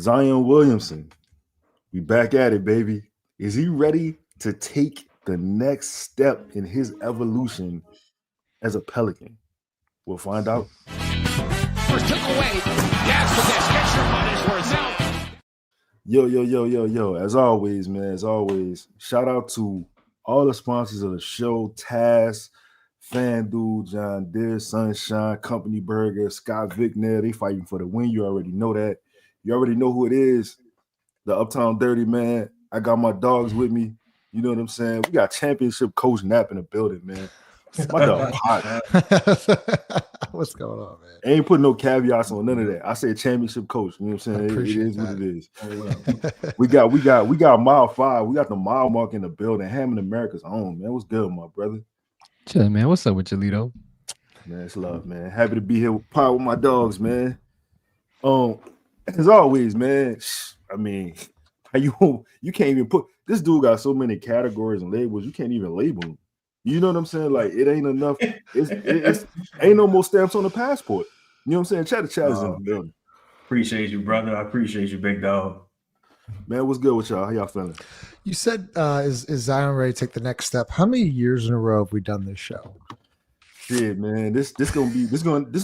Zion Williamson. We back at it, baby. Is he ready to take the next step in his evolution as a Pelican? We'll find out. First took away. Yes, with this. Get your money's worth out. Yo. As always, man, shout out to all the sponsors of the show, Taz, FanDuel, John Deere, Sunshine, Company Burger, Scott Vicknair. They fighting for the win. You already know that. You already know who it is. The Uptown Dirty, man. I got my dogs with me. You know what I'm saying? We got championship coach Nap in the building, man. My dog hot. What's going on, man? I ain't putting no caveats on none of that. I said championship coach. You know what I'm saying? It is what it is. We got mile 5. We got the mile mark in the building. Hammond America's own, man. What's good, my brother? Chill, man. What's up with you, Lito? Man, it's love, man. Happy to be here with my dogs, man. As always, man. I mean, you can't even put this dude got so many categories and labels. You can't even label him. You know what I'm saying? Like, it ain't enough. It's ain't no more stamps on the passport. You know what I'm saying? Chat is in the building. Appreciate you, brother. I appreciate you, big dog. Man, what's good with y'all? How y'all feeling? You said, is Zion ready to take the next step? How many years in a row have we done this show? Shit, man. This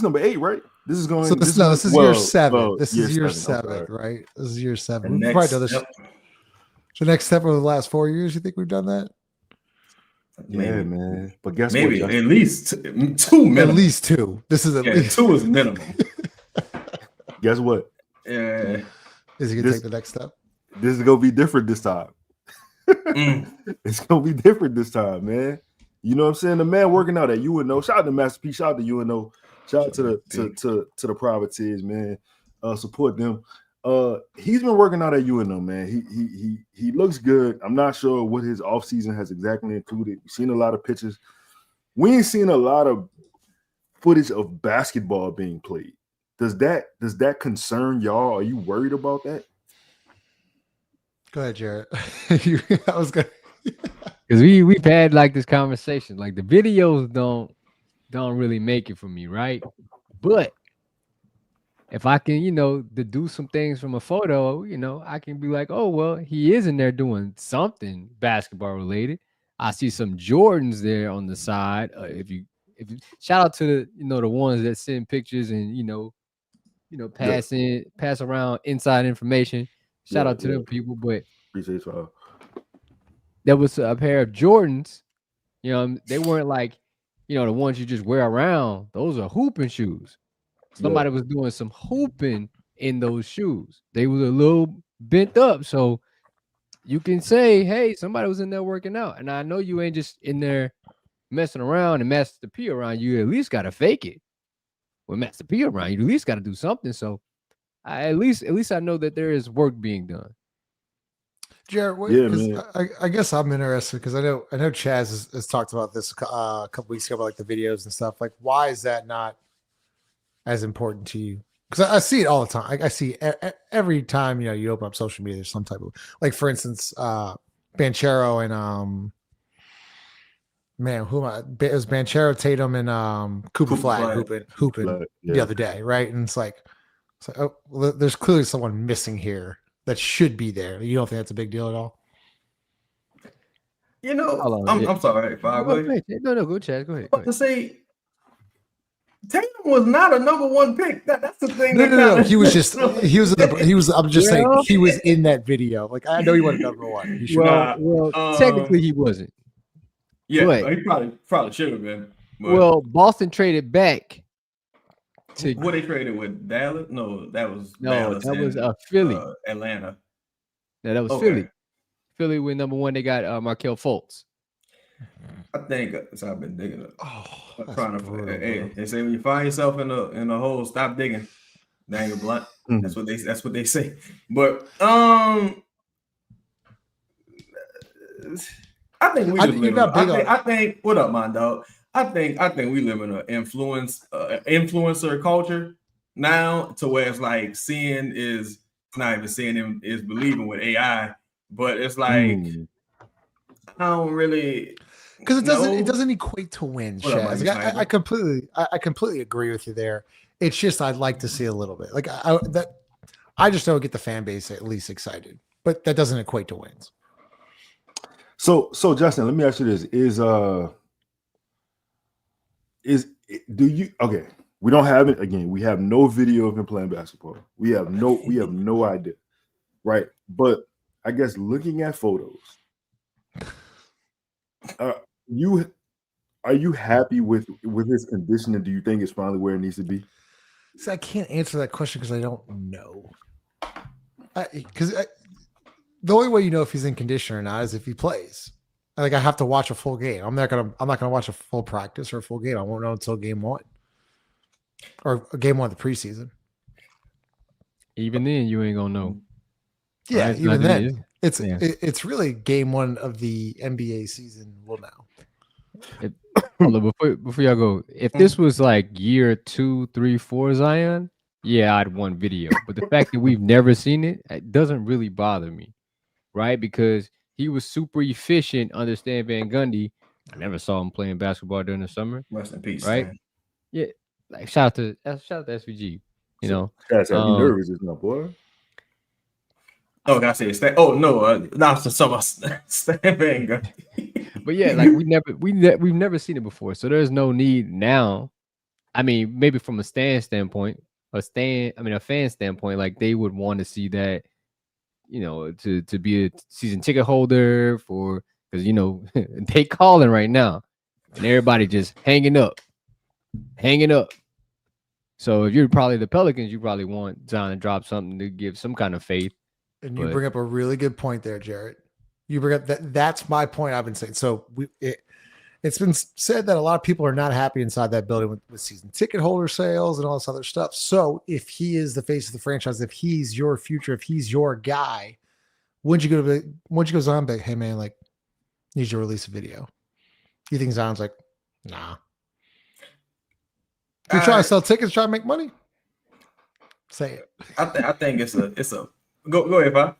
number 8, right? This is going. So this is year 7. This is year 7, right? This is year 7. We've probably done this. The next step over the last 4 years. You think we've done that? Yeah, man. But guess maybe what? At least 2 minimum. At least 2. This is at least 2 is minimum. Guess what? Yeah. Is he gonna take the next step? This is gonna be different this time. It's gonna be different this time, man. You know what I'm saying? The man working out at UNO. Shout out to Master P. Shout out to UNO. Shout out to the privateers, man. Support them. He's been working out at UNO, man. He looks good. I'm not sure what his offseason has exactly included. We've seen a lot of pictures. We ain't seen a lot of footage of basketball being played. Does that concern y'all? Are you worried about that? Go ahead, Jared. I was gonna because we've had like this conversation. Like the videos don't really make it for me, right? But if I can, deduce some things from a photo, I can be like, oh, well, he is in there doing something basketball related. I see some Jordans there on the side. If you shout out to the ones that send pictures and, pass around inside information. Shout out to them people. But appreciate y'all. There was a pair of Jordans, they weren't like, the ones you just wear around. Those are hooping shoes. Somebody was doing some hooping in those shoes. They was a little bent up. So you can say, hey, somebody was in there working out. And I know you ain't just in there messing around and Master P around. You at least got to fake it. With Master P around, you at least got to do something. So at least I know that there is work being done. Jared, I guess I'm interested because I know Chaz has talked about this a couple weeks ago about like the videos and stuff. Like, why is that not as important to you? Because I see it all the time. I see every time you open up social media, there's some type of, like, for instance, Banchero and it was Banchero, Tatum, and Cooper Flag hooping the other day, right? And it's like oh, well, there's clearly someone missing here that should be there. You don't think that's a big deal at all? I'm sorry. No, go Chad. Go ahead. But to say Tatum was not a number 1 pick. That's the thing. No. He was. I'm just saying he was in that video. Like, I know he wasn't number 1. He should. Well, technically he wasn't. Yeah, he probably should have been. But well, Boston traded back to what they traded with Dallas. No, that was Philly. Atlanta. Yeah, that was Philly. Philly with number 1. They got Markelle Fultz. I think so. I've been digging it. Trying to. They say when you find yourself in a hole, stop digging. Daniel Blunt. That's what they say. But I think we just live. I think. What up, my dog? I think we live in an influencer culture now, to where it's like seeing is not even seeing is believing with AI, but it's like I don't really. Because it doesn't equate to wins, Chaz. I completely agree with you there. It's just I'd like to see a little bit. Like I just don't get the fan base at least excited, but that doesn't equate to wins. So Justin, let me ask you this: okay? We don't have it again. We have no video of him playing basketball. We have no idea, right? But I guess looking at photos, are you happy with his condition, and do you think it's finally where it needs to be? So I can't answer that question because I don't know. Because the only way you know if he's in condition or not is if he plays. Like I have to watch a full game. I'm not gonna watch a full practice or a full game. I won't know until game 1 or game 1 of the preseason. Even then, you ain't gonna know. Yeah, right? Even then, it's really game 1 of the NBA season. We'll know. Before y'all go, if this was like year 2, 3, 4 Zion, yeah, I'd want video. But the fact that we've never seen it doesn't really bother me, right? Because he was super efficient under Stan Van Gundy. I never saw him playing basketball during the summer. Rest in peace, right? Man. Yeah, like shout out to SVG. You know, guys have me nervous, isn't it, boy? Oh, I say Stan. Oh no, not some Stan Van Gundy. But yeah, like we've never seen it before, so there's no need now. I mean, maybe from a fan standpoint, like they would want to see that, you know, to be a season ticket holder because you know they calling right now, and everybody just hanging up. So if you're probably the Pelicans, you probably want Zion to drop something to give some kind of faith. And you bring up a really good point there, Jarrett. You bring up that's my point I've been saying. So it's been said that a lot of people are not happy inside that building with season ticket holder sales and all this other stuff. So if he is the face of the franchise, if he's your future, if he's your guy, when'd you go Zion back? Hey man, like, need you to release a video. You think Zion's like, nah. You're trying to sell tickets, trying to make money? Say it. I think it's a go ahead, Bob.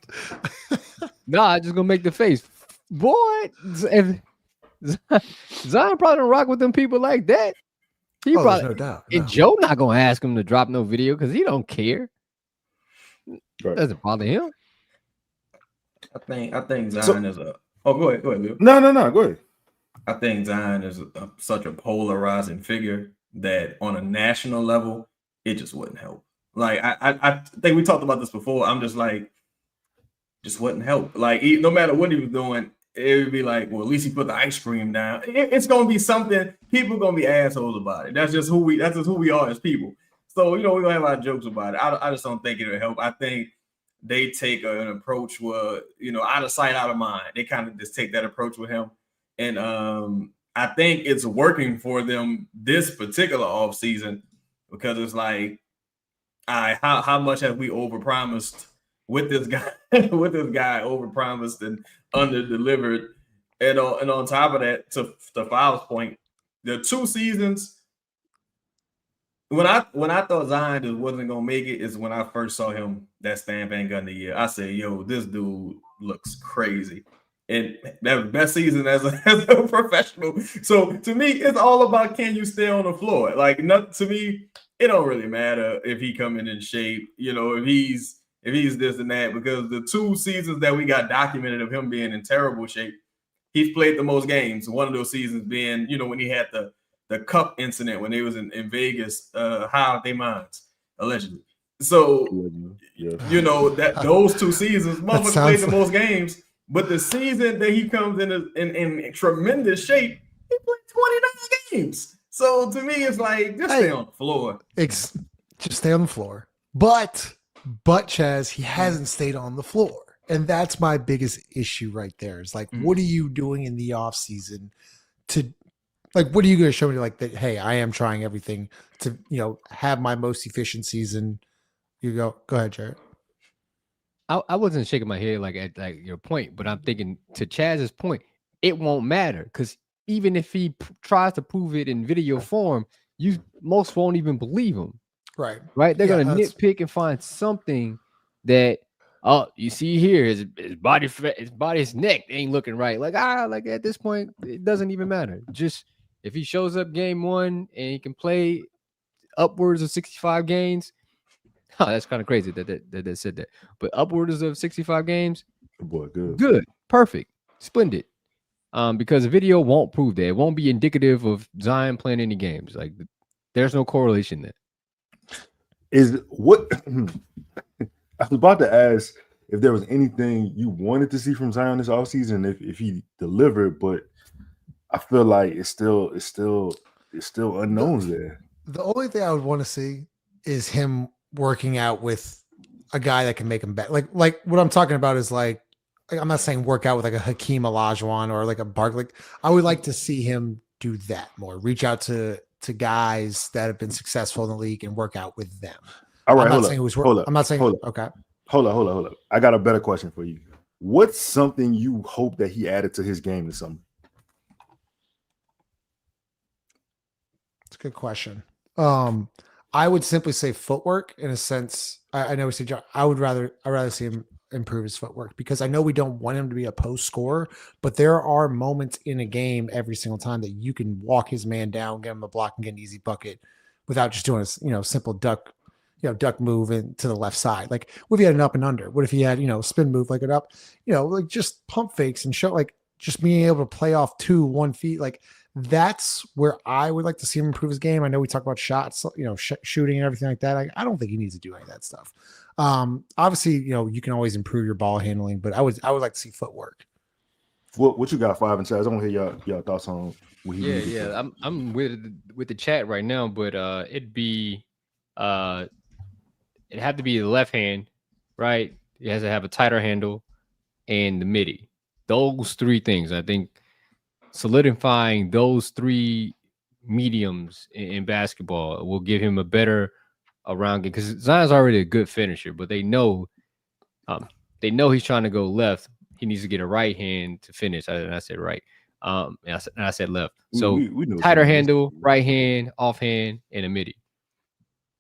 Nah, I just gonna make the face. Boy, if Zion probably don't rock with them people like that. He probably no doubt. And Joe not gonna ask him to drop no video because he don't care. Right. Doesn't bother him. I think Zion is a. Oh, go ahead, Bill. No, go ahead. I think Zion is such a polarizing figure that on a national level, it just wouldn't help. Like I think we talked about this before. I'm just like, just wouldn't help. Like no matter what he was doing, it would be like, well, at least he put the ice cream down. It's gonna be something. People gonna be assholes about it. That's just who we are as people. So you know we're gonna have a lot of jokes about it. I just don't think it'll help. I think they take an approach where, you know, out of sight, out of mind. They kind of just take that approach with him, and I think it's working for them this particular offseason because it's like, how much have we overpromised with this guy? Overpromised and underdelivered, and on top of that, to File's point, the 2 seasons when I thought Zion just wasn't gonna make it is when I first saw him that Stan Van Gundy year. I said, "Yo, this dude looks crazy." And that was the best season as a professional. So to me, it's all about, can you stay on the floor? Like, to me, it don't really matter if he coming in shape, you know, if he's this and that, because the 2 seasons that we got documented of him being in terrible shape, he's played the most games. One of those seasons being, you know, when he had the cup incident when they was in Vegas, high out their minds, allegedly. So, you know, that those 2 seasons, motherfucker played the most games. But the season that he comes in tremendous shape, he played 29 games. So to me, it's like, just stay on the floor. Just stay on the floor. But Chaz, he hasn't stayed on the floor. And that's my biggest issue right there. Is like, what are you doing in the offseason to, like, what are you going to show me, like, that, hey, I am trying everything to, you know, have my most efficient season? You go ahead, Jared. I wasn't shaking my head like at like your point, but I'm thinking, to Chaz's point, it won't matter, because even if he tries to prove it in video form, most won't even believe him. Right. They're gonna nitpick and find something that, oh, you see here, his body's neck ain't looking right. Like at this point, it doesn't even matter. Just if he shows up game 1 and he can play upwards of 65 games, Oh, that's kind of crazy that they said that. But upwards of 65 games, boy, good, perfect, splendid. Because the video won't prove that. It won't be indicative of Zion playing any games. Like, there's no correlation there. Is what I was about to ask if there was anything you wanted to see from Zion this offseason, if he delivered, but I feel like it's still unknowns there. The only thing I would want to see is him working out with a guy that can make him better. Like what I'm talking about is like I'm not saying work out with like a Hakeem Olajuwon or like a Barkley. I would like to see him do that more. Reach out to guys that have been successful in the league and work out with them. All right, I'm not saying okay. Hold up. I got a better question for you. What's something you hope that he added to his game this summer? It's a good question. I would simply say footwork in a sense. I know we see John. I'd rather see him improve his footwork because I know we don't want him to be a post scorer, but there are moments in a game every single time that you can walk his man down, get him a block, and get an easy bucket without just doing a simple duck move to the left side. Like, what if he had an up and under? What if he had spin move like it up? Like just pump fakes and show like just being able to play off 1 feet like. That's where I would like to see him improve his game. I know we talk about shots, shooting and everything like that. I don't think he needs to do any of that stuff. Obviously, you can always improve your ball handling, but I would like to see footwork. What you got, 5 and Chaz? I want to hear y'all thoughts on what he needs. Yeah. I'm with the chat right now, but it'd have to be the left hand, right? It has to have a tighter handle and the midi. Those 3 things, I think. Solidifying those 3 mediums in basketball will give him a better around game because Zion's already a good finisher, but they know he's trying to go left. He needs to get a right hand to finish. I said right. And I said left. So we tighter handle, right hand, off hand, and a midi.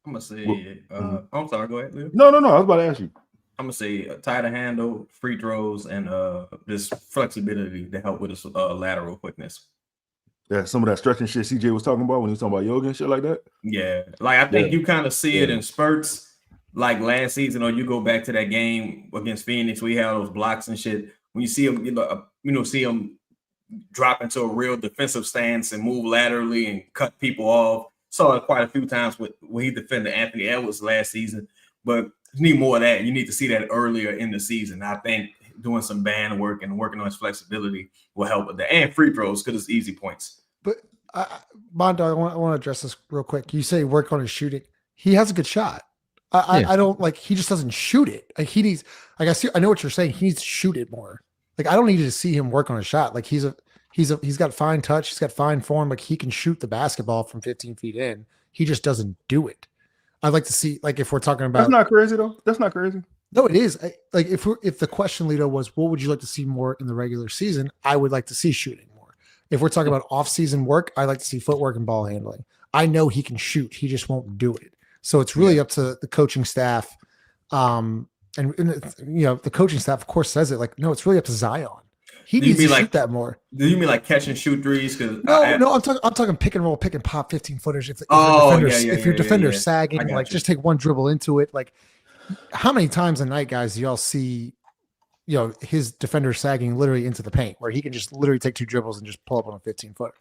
I'm gonna say. I'm sorry. Go ahead, Leo. No. I was about to ask you. I'm gonna say a tighter handle, free throws, and this flexibility to help with his lateral quickness. Yeah, some of that stretching shit CJ was talking about when he was talking about yoga and shit like that. Yeah, like I think you kind of see it in spurts, like last season, or you go back to that game against Phoenix, we had those blocks and shit. When you see him, see him drop into a real defensive stance and move laterally and cut people off. Saw it quite a few times when he defended Anthony Edwards last season, but. You need more of that. You need to see that earlier in the season. I think doing some band work and working on his flexibility will help with that. And free throws because it's easy points. But Mondo, I want to address this real quick. You say work on his shooting. He has a good shot. I don't like. He just doesn't shoot it. Like he needs. Like I know what you're saying. He needs to shoot it more. Like I don't need to see him work on a shot. Like he's got fine touch. He's got fine form. Like he can shoot the basketball from 15 feet in. He just doesn't do it. I'd like to see, like, if we're talking about. That's not crazy though. That's not crazy. No, it is. Like if the question, Lito, was what would you like to see more in the regular season? I would like to see shooting more. If we're talking about off-season work, I'd like to see footwork and ball handling. I know he can shoot. He just won't do it. So it's really up to the coaching staff. And the coaching staff, of course, says it. Like, no, it's really up to Zion. He needs to shoot that more. Do you mean like catch and shoot threes? No, I'm talking pick and roll, pick and pop 15-footers. If your defender's sagging, like just take one dribble into it. Like, how many times a night, guys, do y'all see, his defender sagging literally into the paint where he can just literally take 2 dribbles and just pull up on a 15-footer?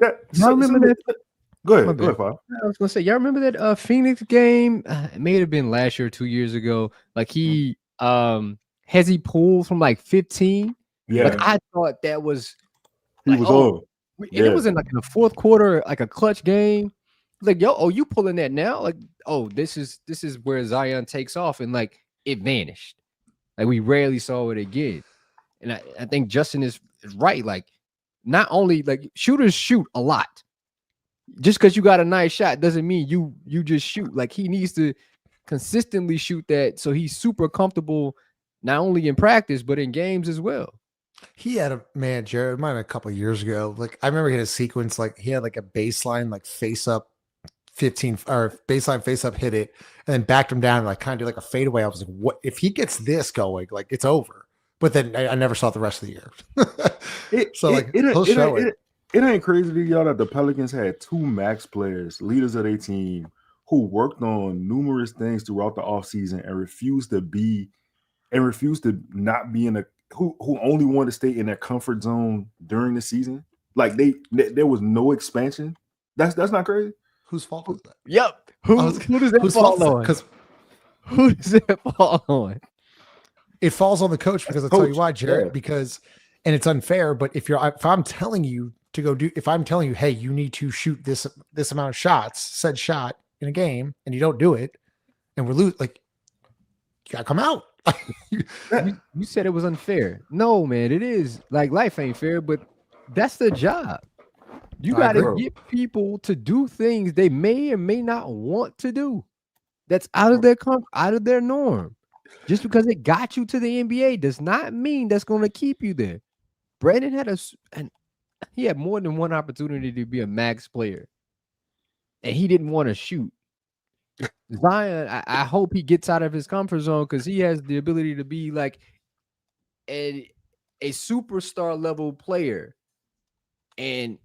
I remember that. Go ahead, Bob. I was gonna say, y'all remember that Phoenix game? It may have been last year or 2 years ago. Like he pulled from like 15. Yeah, like I thought that was. He was on. It was in like in the fourth quarter, like a clutch game. Like, you pulling that now? Like, this is where Zion takes off, and like it vanished. Like we rarely saw it again. And I think Justin is right. Like, not only like shooters shoot a lot. Just because you got a nice shot doesn't mean you just shoot. Like he needs to consistently shoot that, so he's super comfortable not only in practice but in games as well. He had Jared, it might have been a couple of years ago. Like I remember he had a sequence, like he had like a baseline, like face up 15 or baseline face up, hit it, and then backed him down and like kind of did like a fadeaway. I was like, what if he gets this going? Like it's over. But then I never saw it the rest of the year. It ain't crazy to y'all that the Pelicans had 2 max players, leaders of their team, who worked on numerous things throughout the offseason and refused to not be in a who only wanted to stay in their comfort zone during the season. Like there was no expansion. That's not crazy. Whose fault was that? Yep. Who does that fall on? Because who does that fall on? It falls on the coach because I'll tell you why, Jared. Yeah. And it's unfair. But if I'm telling you to go if I'm telling you, hey, you need to shoot this amount of shots, said shot in a game, and you don't do it, and we're losing, like, you gotta come out. You said it was unfair. No, man, it is. Like, life ain't fair, but that's the job. You got to get people to do things they may or may not want to do. That's out of their norm. Just because it got you to the NBA does not mean that's going to keep you there. Brandon he had more than one opportunity to be a max player, and he didn't want to shoot. Zion, I hope he gets out of his comfort zone because he has the ability to be like a superstar level player, and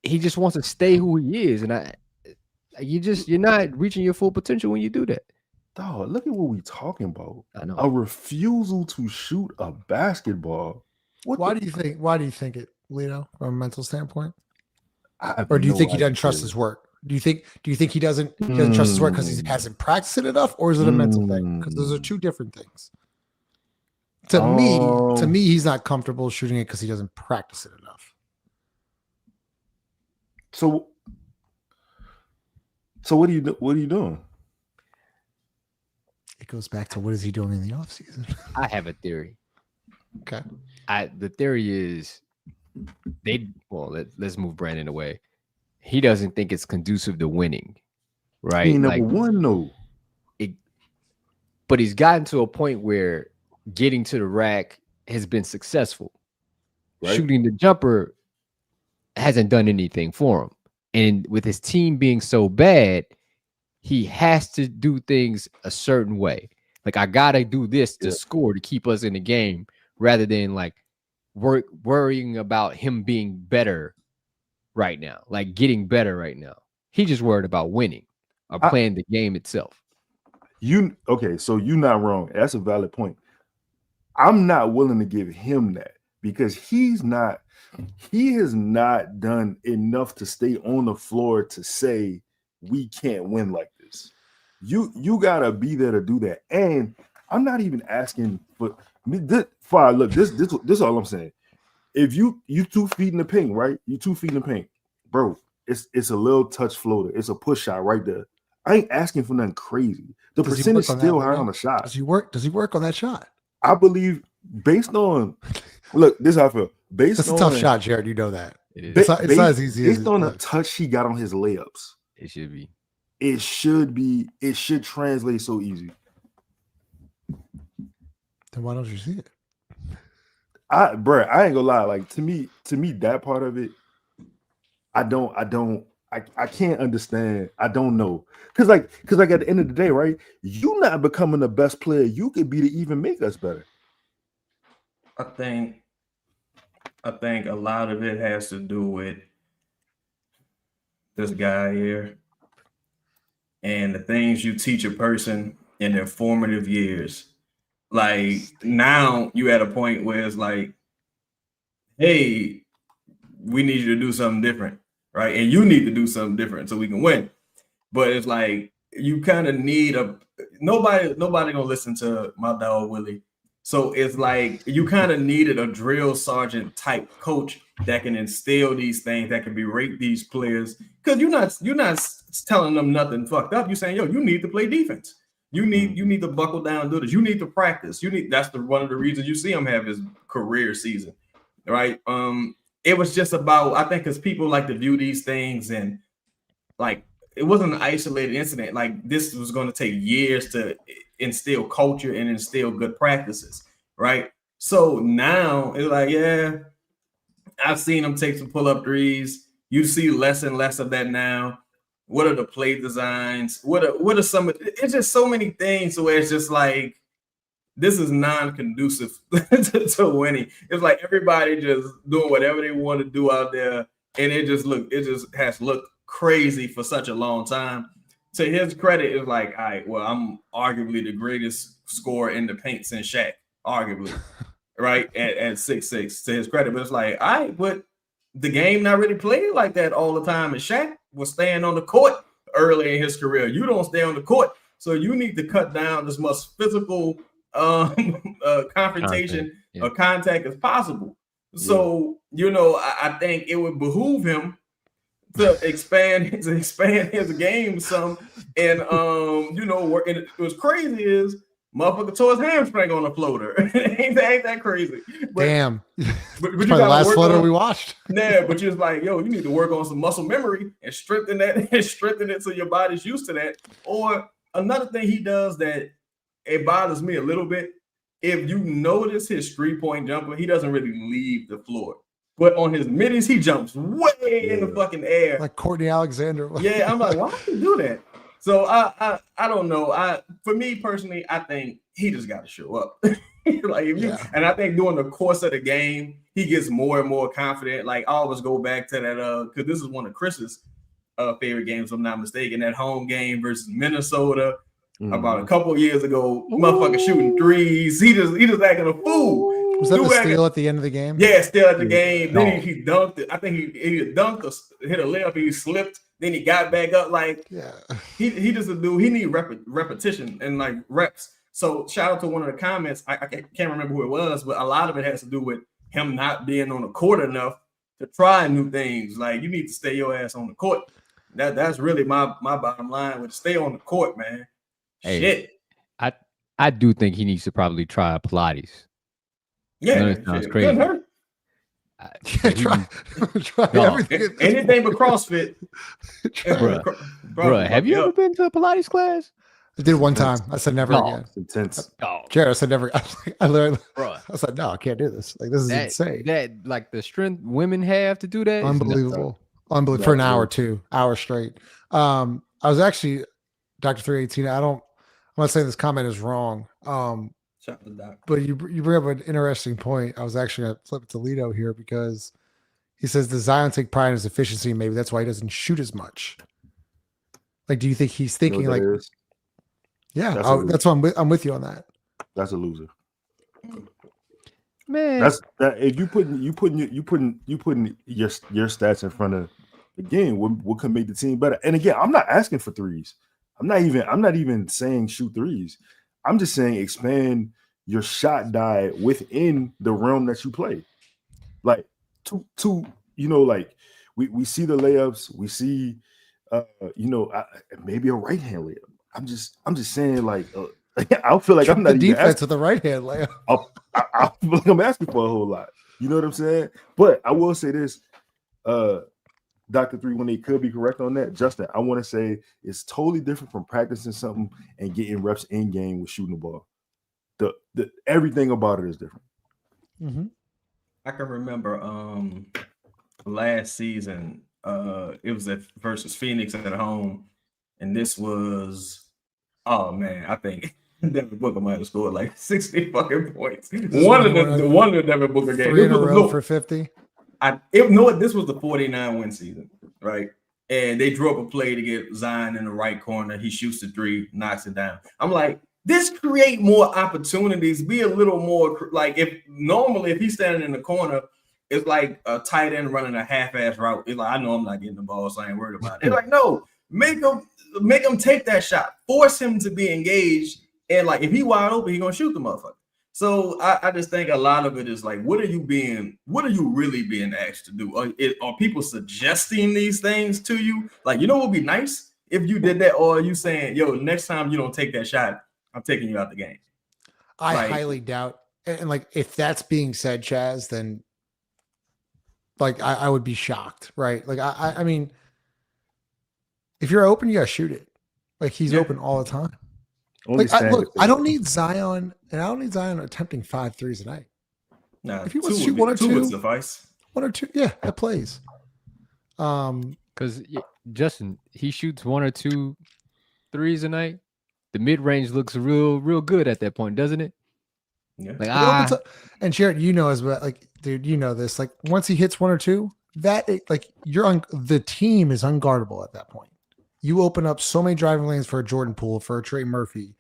he just wants to stay who he is. And you're not reaching your full potential when you do that. Dog, look at what we talking about. I know. A refusal to shoot a basketball. Why do you think it, Lito, from a mental standpoint? Or do you think he doesn't trust his work? Do you think he doesn't trust his work because he hasn't practiced it enough, or is it a mental thing? Because those are two different things. To me, he's not comfortable shooting it because he doesn't practice it enough. So what are you doing? It goes back to what is he doing in the offseason? I have a theory. Okay. The theory is let's move Brandon away. He doesn't think it's conducive to winning, right? He ain't number one, though. But he's gotten to a point where getting to the rack has been successful. Right? Shooting the jumper hasn't done anything for him. And with his team being so bad, he has to do things a certain way. Like, I got to do this to score to keep us in the game rather than like worrying about him being better right now, like getting better right now. He just worried about winning or playing the game itself. So you're not wrong. That's a valid point. I'm not willing to give him that because he has not done enough to stay on the floor to say we can't win like this. You gotta be there to do that. And I'm not even asking for this. Look, this is all I'm saying. If you 2 feet in the paint, right? You 2 feet in the paint, bro. It's a little touch floater. It's a push shot right there. I ain't asking for nothing crazy. The percentage still high on the shot. Does he work on that shot? I believe based on look, this is how I feel. It's a tough shot, Jared. You know that. It is. It's not as easy based on the touch he got on his layups. It should be. It should translate so easy. Then why don't you see it? I ain't gonna lie. Like to me, that part of it, I can't understand. I don't know. Cause like at the end of the day, right? You not becoming the best player you could be to even make us better. I think a lot of it has to do with this guy here and the things you teach a person in their formative years. Like now you at a point where it's like, hey, we need you to do something different, right? And you need to do something different so we can win. But it's like you kind of need nobody gonna listen to my dog Willie. So it's like you kind of needed a drill sergeant type coach that can instill these things, that can berate these players. Because you're not telling them nothing fucked up. You're saying, yo, you need to play defense. You need to buckle down and do this. You need to practice. That's one of the reasons you see him have his career season, right? It was just about, I think, because people like to view these things and like it wasn't an isolated incident. Like this was going to take years to instill culture and instill good practices, right? So now it's like, yeah, I've seen him take some pull-up threes. You see less and less of that now. What are the play designs? What are some of it's just so many things where it's just like this is non-conducive to winning. It's like everybody just doing whatever they want to do out there, and it just has looked crazy for such a long time to his credit, is like, all right, well, I'm arguably the greatest scorer in the paint since Shaq, arguably, right? At 6'6", to his credit. But it's like, all right, but the game not really played like that all the time. And Shaq was staying on the court early in his career. You don't stay on the court. So you need to cut down as much physical confrontation or contact as possible. So, I think it would behoove him to expand his game some. And, working. What's crazy is motherfucker tore his hamstring on a floater. ain't that crazy? But, damn. But you got the last floater we watched. Yeah, but you're just like, yo, you need to work on some muscle memory and strengthen that and strengthen it so your body's used to that. Or another thing he does that it bothers me a little bit. If you notice his 3-point jumper, he doesn't really leave the floor. But on his middies, he jumps way in the fucking air. Like Courtney Alexander. Yeah, I'm like, why would you do that? So I don't know. For me personally, I think he just got to show up. And I think during the course of the game, he gets more and more confident. Like I always go back to that because this is one of Chris's favorite games, if I'm not mistaken. That home game versus Minnesota about a couple of years ago. Motherfucker shooting threes. He just acting a fool. Was that the steal at the end of the game? Yeah, still at the game. Then he dunked it. I think he dunked or hit a layup. He slipped. Then he got back up. Like he just a dude. He need repetition and like reps. So shout out to one of the comments. I can't remember who it was, but a lot of it has to do with him not being on the court enough to try new things. Like you need to stay your ass on the court. That's really my bottom line. With stay on the court, man. Hey, shit. I do think he needs to probably try Pilates. Yeah, that sounds crazy. Try everything. Anything but CrossFit. Bro, have you ever been to a Pilates class? I did one time. I said never again. It's intense. Jared, I said never. I learned. I said no, I can't do this. Like this is insane. That like the strength women have to do that. Unbelievable. Unbelievable for an hour, 2 hours straight. I was actually Dr. 318. I'm not saying this comment is wrong. But you bring up an interesting point. I was actually going to flip it to Lito here because he says, does Zion take pride in his efficiency? Maybe that's why he doesn't shoot as much. Like, do you think he's thinking like, that's why I'm with you on that. That's a loser. Man, that's that. If you putting your stats in front of the game, what can make the team better? And again, I'm not asking for threes. I'm not even saying shoot threes. I'm just saying expand your shot diet within the realm that you play. Like like we see the layups, we see maybe a right hand layup. I'm just saying like I feel like I'm not the defense with the right hand layup. I feel like I'm asking for a whole lot. You know what I'm saying? But I will say this, Dr. 3, when they could be correct on that, Justin, I want to say it's totally different from practicing something and getting reps in game with shooting the ball. The everything about it is different. Mm-hmm. I can remember last season, it was versus Phoenix at home, and this was, I think Devin Booker might have scored like 60 fucking points. One of the Devin Booker games. 3 in a row for 50. This was the 49 win season, right? And they drew up a play to get Zion in the right corner. He shoots the 3, knocks it down. I'm like, this create more opportunities. Be a little more like if he's standing in the corner, it's like a tight end running a half-ass route. It's like I know I'm not getting the ball, so I ain't worried about it. It's like no, make him take that shot, force him to be engaged, and like if he wide open, he gonna shoot the motherfucker. So I just think a lot of it is like, what are you really being asked to do? Are people suggesting these things to you? Like, what would be nice if you did that? Or are you saying, yo, next time you don't take that shot, I'm taking you out the game? I highly doubt. And like, if that's being said, Chaz, then like, I would be shocked, right? Like, I mean, if you're open, you gotta shoot it. Like he's open all the time. I don't need Zion, and I don't need Zion attempting 5 threes a night. Nah, if he wants to shoot 1 or 2, would suffice. 1 or 2, that plays. Because Justin, he shoots 1 or 2 threes a night. The mid range looks real good at that point, doesn't it? Yeah. Like and Jared, as well. Like, dude, this. Like, once he hits 1 or 2, the team is unguardable at that point. you open up so many driving lanes for a Jordan Poole, for a Trey Murphy,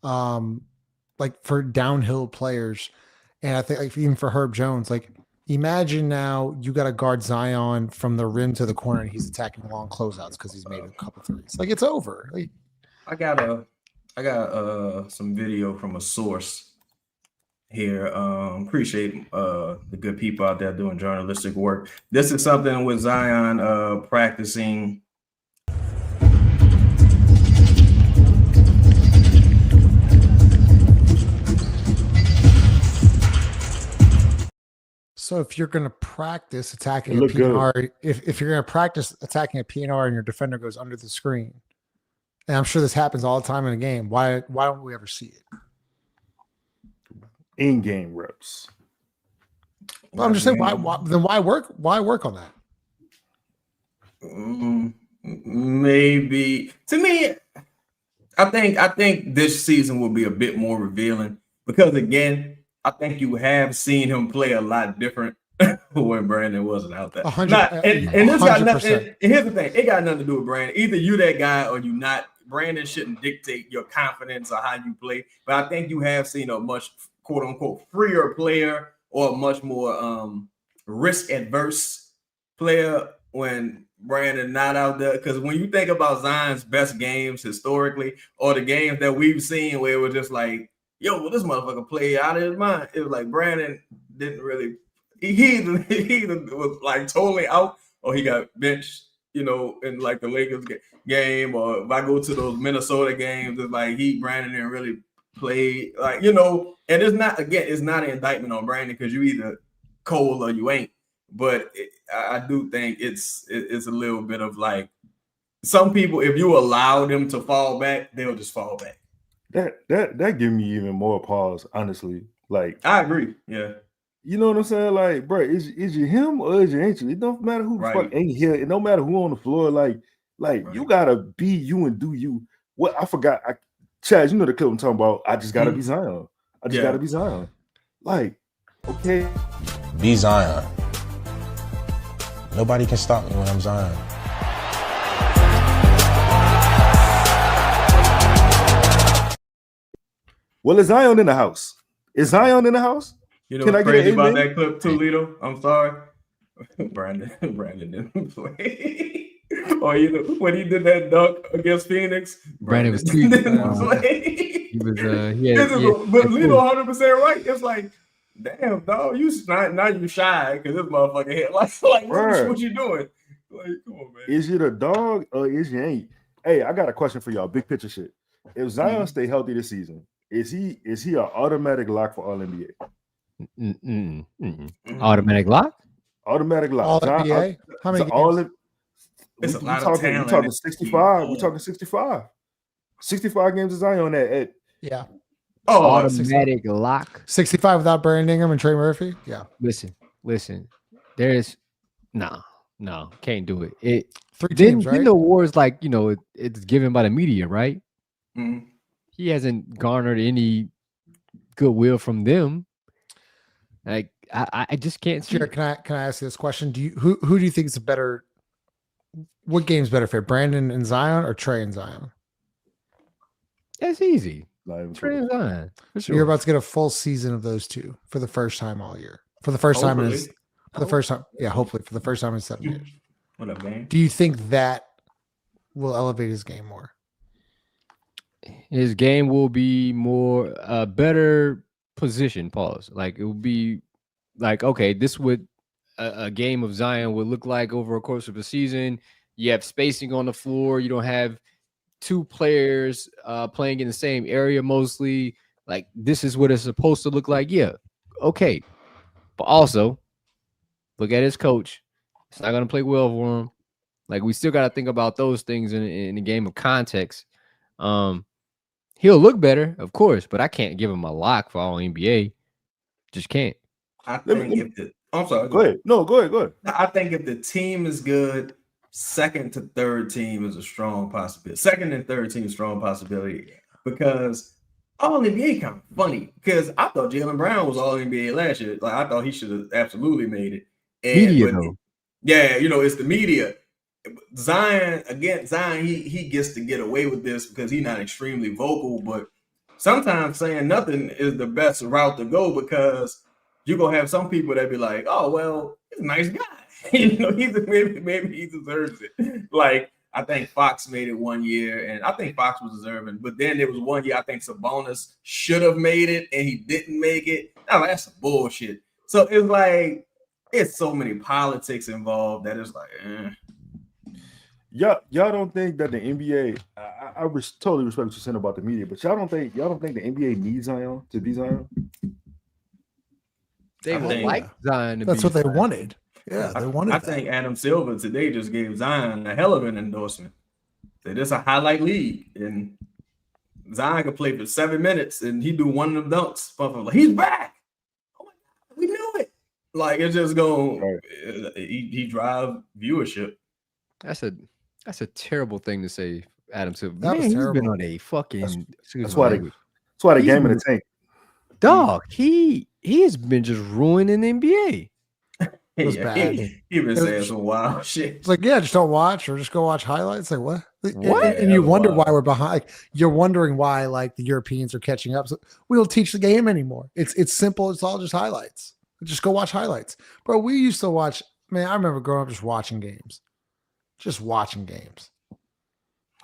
like for downhill players. And I think like even for Herb Jones, like imagine now you got to guard Zion from the rim to the corner and he's attacking long closeouts because he's made a couple threes. Like it's over. Like, I got some video from a source here. Appreciate the good people out there doing journalistic work. This is something with Zion practicing. so if you're going to practice attacking a PNR, if you're going to practice attacking a PNR and your defender goes under the screen, and I'm sure this happens all the time in a game, why don't we ever see it? In-game reps. Well, I'm just saying, why work on that? Maybe to me, I think this season will be a bit more revealing because again, I think you have seen him play a lot different when Brandon wasn't out there. 100%. And this got nothing. And here's the thing: it got nothing to do with Brandon. Either you that guy or you not. Brandon shouldn't dictate your confidence or how you play. But I think you have seen a much quote unquote freer player or a much more risk adverse player when Brandon not out there. Because when you think about Zion's best games historically, or the games that we've seen where it was just like, yo, well, this motherfucker played out of his mind. It was like Brandon didn't really. He either was like totally out or he got benched. You know, in like the Lakers game, or if I go to those Minnesota games, it's like Brandon didn't really play, like, you know, and it's not an indictment on Brandon because you either cold or you ain't. But I do think it's a little bit of like some people, if you allow them to fall back, they'll just fall back. That give me even more pause, honestly. Like I agree, yeah. You know what I'm saying? Like, bro, is you him or is you ain't you? It don't matter who the fuck ain't here. It don't matter who on the floor. Like you gotta be you and do you. What I forgot, Chaz, you know the clip I'm talking about. I just gotta be Zion. I just gotta be Zion. Like, okay, be Zion. Nobody can stop me when I'm Zion. Well, is Zion in the house? Is Zion in the house? You know what's crazy about that clip too, Lito? I'm sorry. Brandon didn't play. Or when he did that dunk against Phoenix, Brandon was tweeting. He was but Lito 100% right. It's like, damn, dog, you shy because this motherfucker hit like what you doing? Like, come on, man. Is you the dog or is you ain't? Hey, I got a question for y'all. Big picture shit. If Zion stay healthy this season, is he an automatic lock for All NBA? Automatic lock? Automatic lock. All NBA? How many games? It's a lot of talent. We're talking 65. We're talking 65. 65 games of Zion at. Yeah. Oh, automatic lock. 65 without Brandon Ingram and Trey Murphy? Yeah. Listen. There's no, can't do it. It 3 teams, right? Then the awards, like, you know, it's given by the media, right? Mm-hmm. He hasn't garnered any goodwill from them. Like I just can't see. Jared, can I ask you this question? Who do you think is a better? What game's better for Brandon and Zion or Trey and Zion? That's easy. Trey and Zion. For sure. You're about to get a full season of those two for the first time all year. For the first time hopefully for the first time in 7 years. What up, man? Do you think that will elevate his game more? His game will be more better position. Pause. Like it will be like, okay, this would a game of Zion would look like over a course of a season. You have spacing on the floor. You don't have two players playing in the same area mostly. Like this is what it's supposed to look like. Yeah, okay, but also look at his coach. It's not gonna play well for him. Like we still got to think about those things in the game of context. He'll look better, of course, but I can't give him a lock for All NBA. Just can't. I think I'm sorry. Go ahead. No, go ahead. I think if the team is good, second to third team is a strong possibility. Second and third team is a strong possibility because All NBA kind of funny because I thought Jaylen Brown was All NBA last year. Like I thought he should have absolutely made it. Media, though. Yeah, you know, it's the media. Zion, he gets to get away with this because he's not extremely vocal, but sometimes saying nothing is the best route to go because you're gonna have some people that be like, oh well, he's a nice guy. Maybe he deserves it. Like I think Fox made it one year, and I think Fox was deserving. But then there was one year I think Sabonis should have made it, and he didn't make it. I'm like, that's some bullshit. So it's like it's so many politics involved that it's like, Y'all don't think that the NBA? I totally respect what you're saying about the media, but y'all don't think the NBA needs Zion to be Zion? They would like Zion. That's what they wanted. Yeah, they wanted. I think Adam Silver today just gave Zion a hell of an endorsement. Said it's a highlight league, and Zion could play for 7 minutes, and he do one of them dunks. Like, he's back. Oh my God, we knew it. Like it's just going. Right. He drive viewership. That's a terrible thing to say, Adam Silver. That Man, he's been on a fucking. That's why the game in the tank. Dog, he has been just ruining the NBA. It was bad. He been saying some wild shit. It's like, yeah, just don't watch or just go watch highlights. Like what? And you wonder why we're behind. Like, you're wondering why like the Europeans are catching up. So we don't teach the game anymore. It's simple. It's all just highlights. Just go watch highlights, bro. We used to watch. Man, I remember growing up just watching games. Just watching games.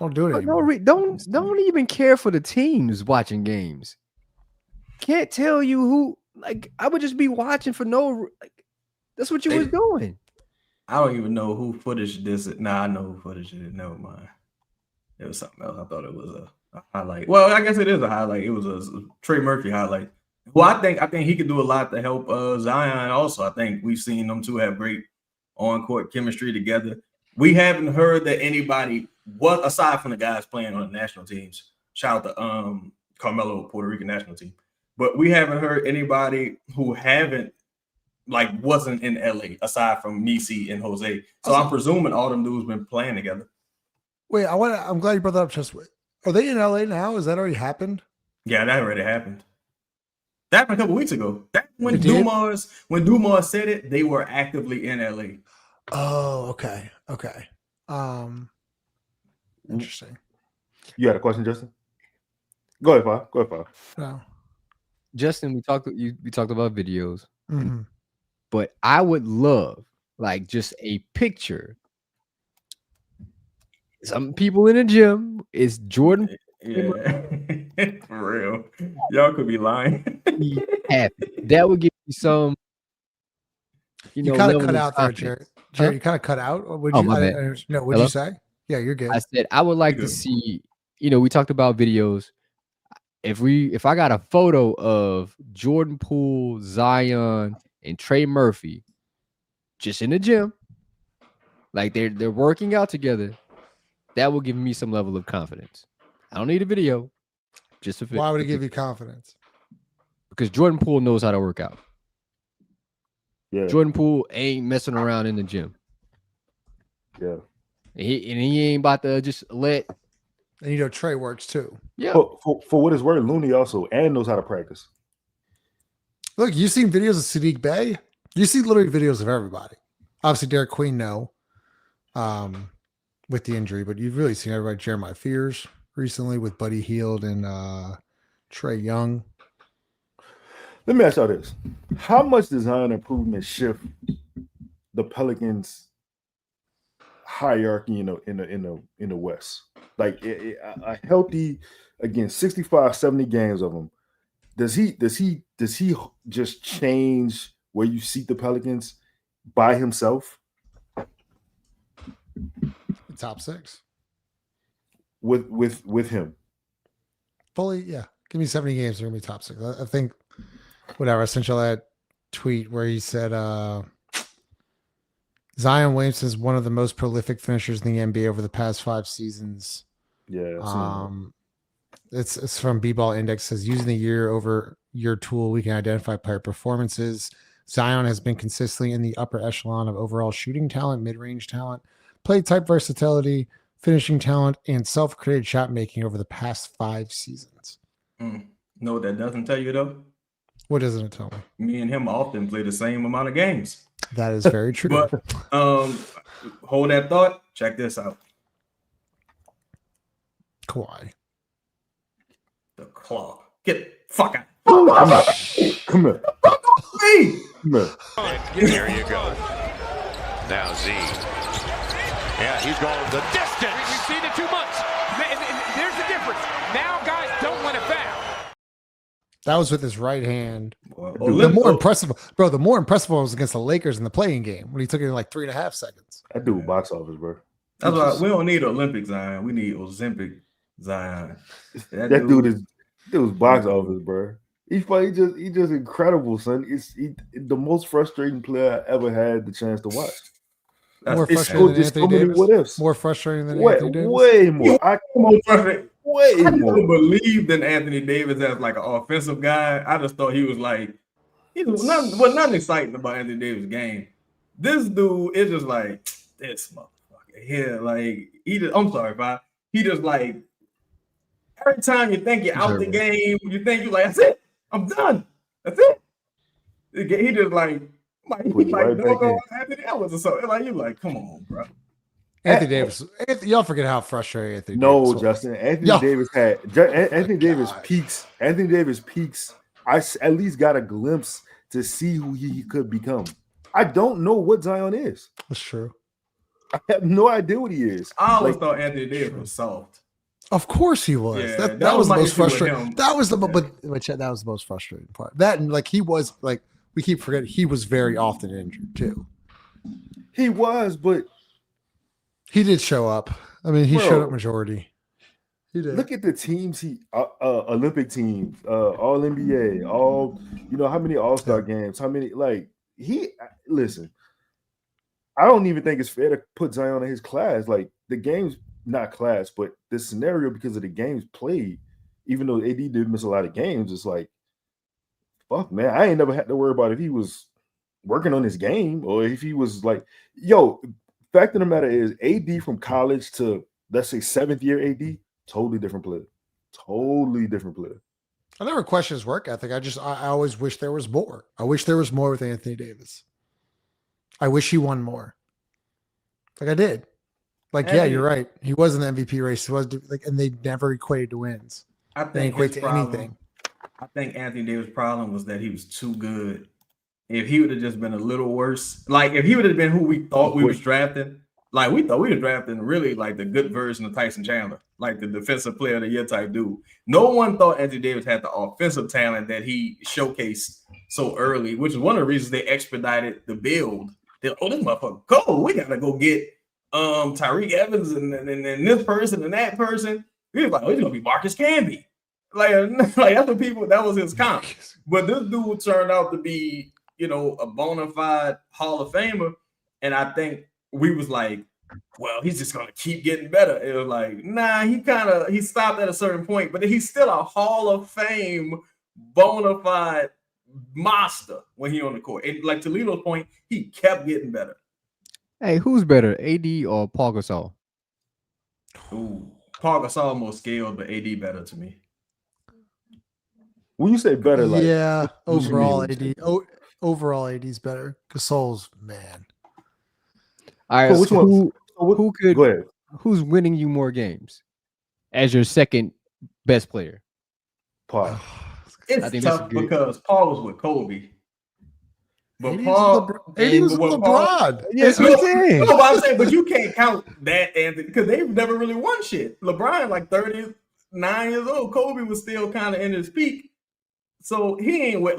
Don't do it anymore. Don't even care for the teams watching games. Can't tell you who. Like I would just be watching for no. Like that's what you was doing. I don't even know who footage this is. Nah, I know who footage it is. Never mind. It was something else. I thought it was a highlight. Well, I guess it is a highlight. It was a Trey Murphy highlight. Well, I think he could do a lot to help Zion. Also, I think we've seen them two have great on-court chemistry together. We haven't heard that anybody, aside from the guys playing on the national teams, shout out to Carmelo, Puerto Rican national team, but we haven't heard anybody who wasn't in LA aside from Nisi and Jose. So I'm presuming all them dudes been playing together. Wait, I'm glad you brought that up. Just are they in LA now? Has that already happened? Yeah, that already happened. That happened a couple weeks ago. When Dumas said it, they were actively in LA. Oh, okay. Interesting. You had a question, Justin? Go ahead, Paul. No. Justin, we talked about videos, mm-hmm. but I would love like just a picture. Some people in the gym is Jordan. Yeah. For real. Y'all could be lying. That would give you some. You kind of cut out there, Jared. Jared, you kind of cut out. Would you? What'd you say? Yeah, you're good. I said I would like to see. We talked about videos. If I got a photo of Jordan Poole, Zion, and Trey Murphy, just in the gym, like they're working out together, that will give me some level of confidence. I don't need a video. Just a Why would it give you confidence? Because Jordan Poole knows how to work out. Yeah. Jordan Poole ain't messing around in the gym. Yeah. He ain't about to just let. And Trey works too. Yeah. For what it's worth, Looney also knows how to practice. Look, you've seen videos of Sadiq Bey. You see literally videos of everybody. Obviously, Derek Queen, with the injury, but you've really seen everybody. Jeremiah Fears recently with Buddy Hield and Trae Young. Let me ask y'all this: how much does Zion improvement shift the Pelicans' hierarchy, in the West? Like a healthy, again, 65, 70 games of them. Does he just change where you see the Pelicans by himself? Top six with him fully. Yeah, give me 70 games. They're gonna be top six. I think. Whatever. I sent you that tweet where he said Zion Williamson is one of the most prolific finishers in the NBA over the past 5 seasons. Yeah. It's from B-Ball Index. It says using the year-over-year tool, we can identify player performances. Zion has been consistently in the upper echelon of overall shooting talent, mid-range talent, play type versatility, finishing talent, and self-created shot making over the past 5 seasons. Know what that doesn't tell you though? What doesn't it tell me? Me and him often play the same amount of games. That is very true. But hold that thought. Check this out. Kawhi. The claw. Get fuck out. Come here. Me. There you go. Now Z. Yeah, he's going the distance. We've seen it too much. There's the difference. Now guys don't want to foul. That was with his right hand. The more impressive one was against the Lakers in the playing game when he took it in like 3.5 seconds. That dude box office, bro. That's why we don't need Olympic Zion. We need Ozempic Zion. That dude was box office, bro. He just incredible, son. He's the most frustrating player I ever had the chance to watch. More frustrating than Anthony Davis. What ifs? More frustrating than Anthony Davis. Way more. I never believed in Anthony Davis as like an offensive guy. I just thought he was like nothing exciting about Anthony Davis' game. This dude is just like this motherfucker here. Like I'm sorry, Bob. He just like every time you think you're out the game, you think you're like, that's it. I'm done. That's it. He just like Anthony Davis or something. Like, you're like, come on, bro. Anthony Davis. y'all forget how frustrating Anthony Davis was. Justin. Anthony Davis peaks. Anthony Davis peaks. I at least got a glimpse to see who he could become. I don't know what Zion is. That's true. I have no idea what he is. I always thought Anthony Davis was soft. Of course he was. Yeah, that was the most frustrating. That was the most frustrating part. That and like he was like we keep forgetting he was very often injured too. He was, but he did show up. I mean, he showed up majority. He did. Look at the teams Olympic teams, all NBA, all how many All-Star games, how many listen. I don't even think it's fair to put Zion in his class. Like the game's not class, but the scenario because of the games played, even though AD did miss a lot of games, it's like, fuck, man, I ain't never had to worry about if he was working on his game or if he was like, fact of the matter is AD from college to, let's say, 7th year AD, totally different player. Totally different player. I never question his work ethic. I always wish there was more. I wish there was more with Anthony Davis. I wish he won more. Like I did. Like, yeah, you're right. He was in the MVP race. He was like, and they never equated to wins. I think anything. I think Anthony Davis' problem was that he was too good. If he would have just been a little worse, like if he would have been who we thought we was drafting, like we thought we were drafting really like the good version of Tyson Chandler, like the defensive player of the year type dude. No one thought Anthony Davis had the offensive talent that he showcased so early, which is one of the reasons they expedited the build. This motherfucker, go! We gotta go get Tyreek Evans and this person and that person. He was like, he's gonna be Marcus Camby. Like that's what people. That was his comp. But this dude turned out to be, a bona fide Hall of Famer, and I think we was like, well, he's just gonna keep getting better. It was like, nah, he stopped at a certain point, but he's still a Hall of Fame bona fide monster when he on the court. And like Toledo's point, he kept getting better. Hey, who's better, AD or Paul Gasol? Ooh, Paul Gasol more skilled, but AD better to me. When you say better, like overall AD. Overall AD's better. Gasol's man. All right, who could go ahead? Who's winning you more games as your second best player? Paul. It's tough because Paul was with Kobe. But AD Paul was with LeBron. Yes, we did. No, I'm saying, but you can't count that, Anthony, because they've never really won shit. LeBron, like 39 years old. Kobe was still kind of in his peak. So he ain't with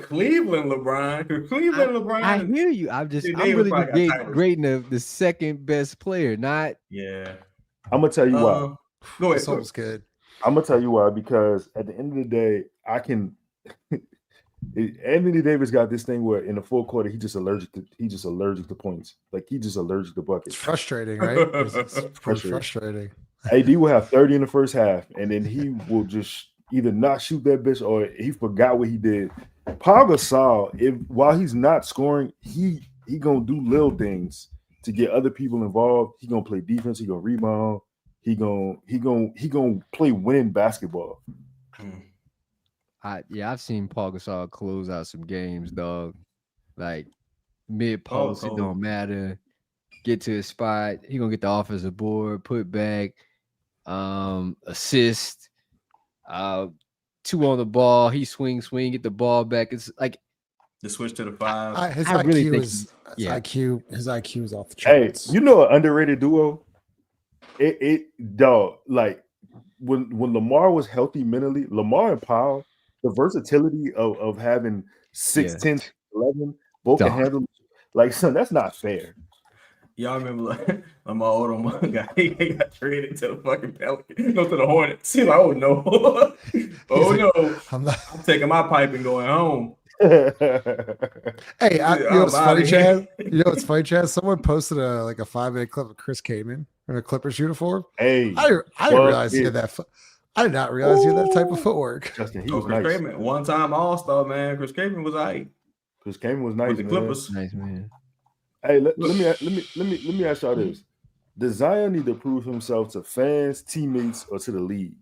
Cleveland LeBron. Because Cleveland LeBron. I hear you. I'm really grading the second best player, not. Yeah. I'm gonna tell you why. Go ahead. Sounds good. I'm gonna tell you why, because at the end of the day, Anthony Davis got this thing where in the full quarter he's just allergic to points. Like he's just allergic to buckets. It's frustrating, right? It's frustrating. AD will have 30 in the first half, and then he will just either not shoot that bitch or he forgot what he did. Paul Gasol, while he's not scoring, he gonna do little things to get other people involved. He gonna play defense. He gonna rebound. He gonna play winning basketball. I've seen Paul Gasol close out some games, dog. like mid post, it don't matter. Get to his spot, he gonna get the offensive board, put back, assist, 2 on the ball. He swing, get the ball back. It's like the switch to the 5. His IQ is off the charts. Hey, you know an underrated duo? Dog, like when Lamar was healthy mentally, Lamar and Powell, the versatility of having 6'10", 11, both can handle. Like, son, that's not fair. Y'all remember like my old guy, he got traded to the fucking Pelicans, to the Hornets. He's like, oh no, no, I'm taking my pipe and going home. Hey, you know what's funny, Chad? It's funny, Chad? Someone posted a 5-minute clip of Chris Kaman in a Clippers uniform. Hey, I didn't realize he had that. I did not realize he had that type of footwork. Justin, he was Chris nice. Kaman, one-time All-Star, man. Chris Kaman was Chris Kaman was nice. With the Clippers, nice man. Hey, let me ask y'all this: does Zion need to prove himself to fans, teammates, or to the league?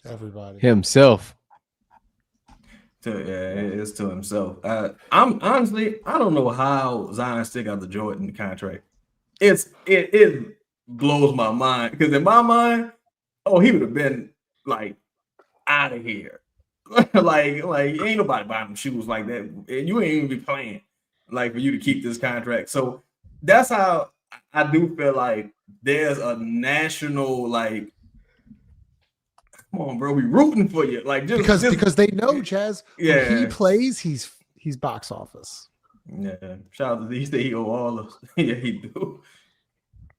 Everybody. Himself. It's to himself. I'm honestly, I don't know how Zion still got the Jordan contract. It blows my mind because in my mind, he would have been like out of here. like ain't nobody buying them shoes like that, and you ain't even be playing. Like for you to keep this contract. So that's how I do feel like there's a national, like, come on, bro, we rooting for you. Like because they know, Chaz, when he plays, he's box office. Yeah. Shout out to these he owe all of yeah, he do.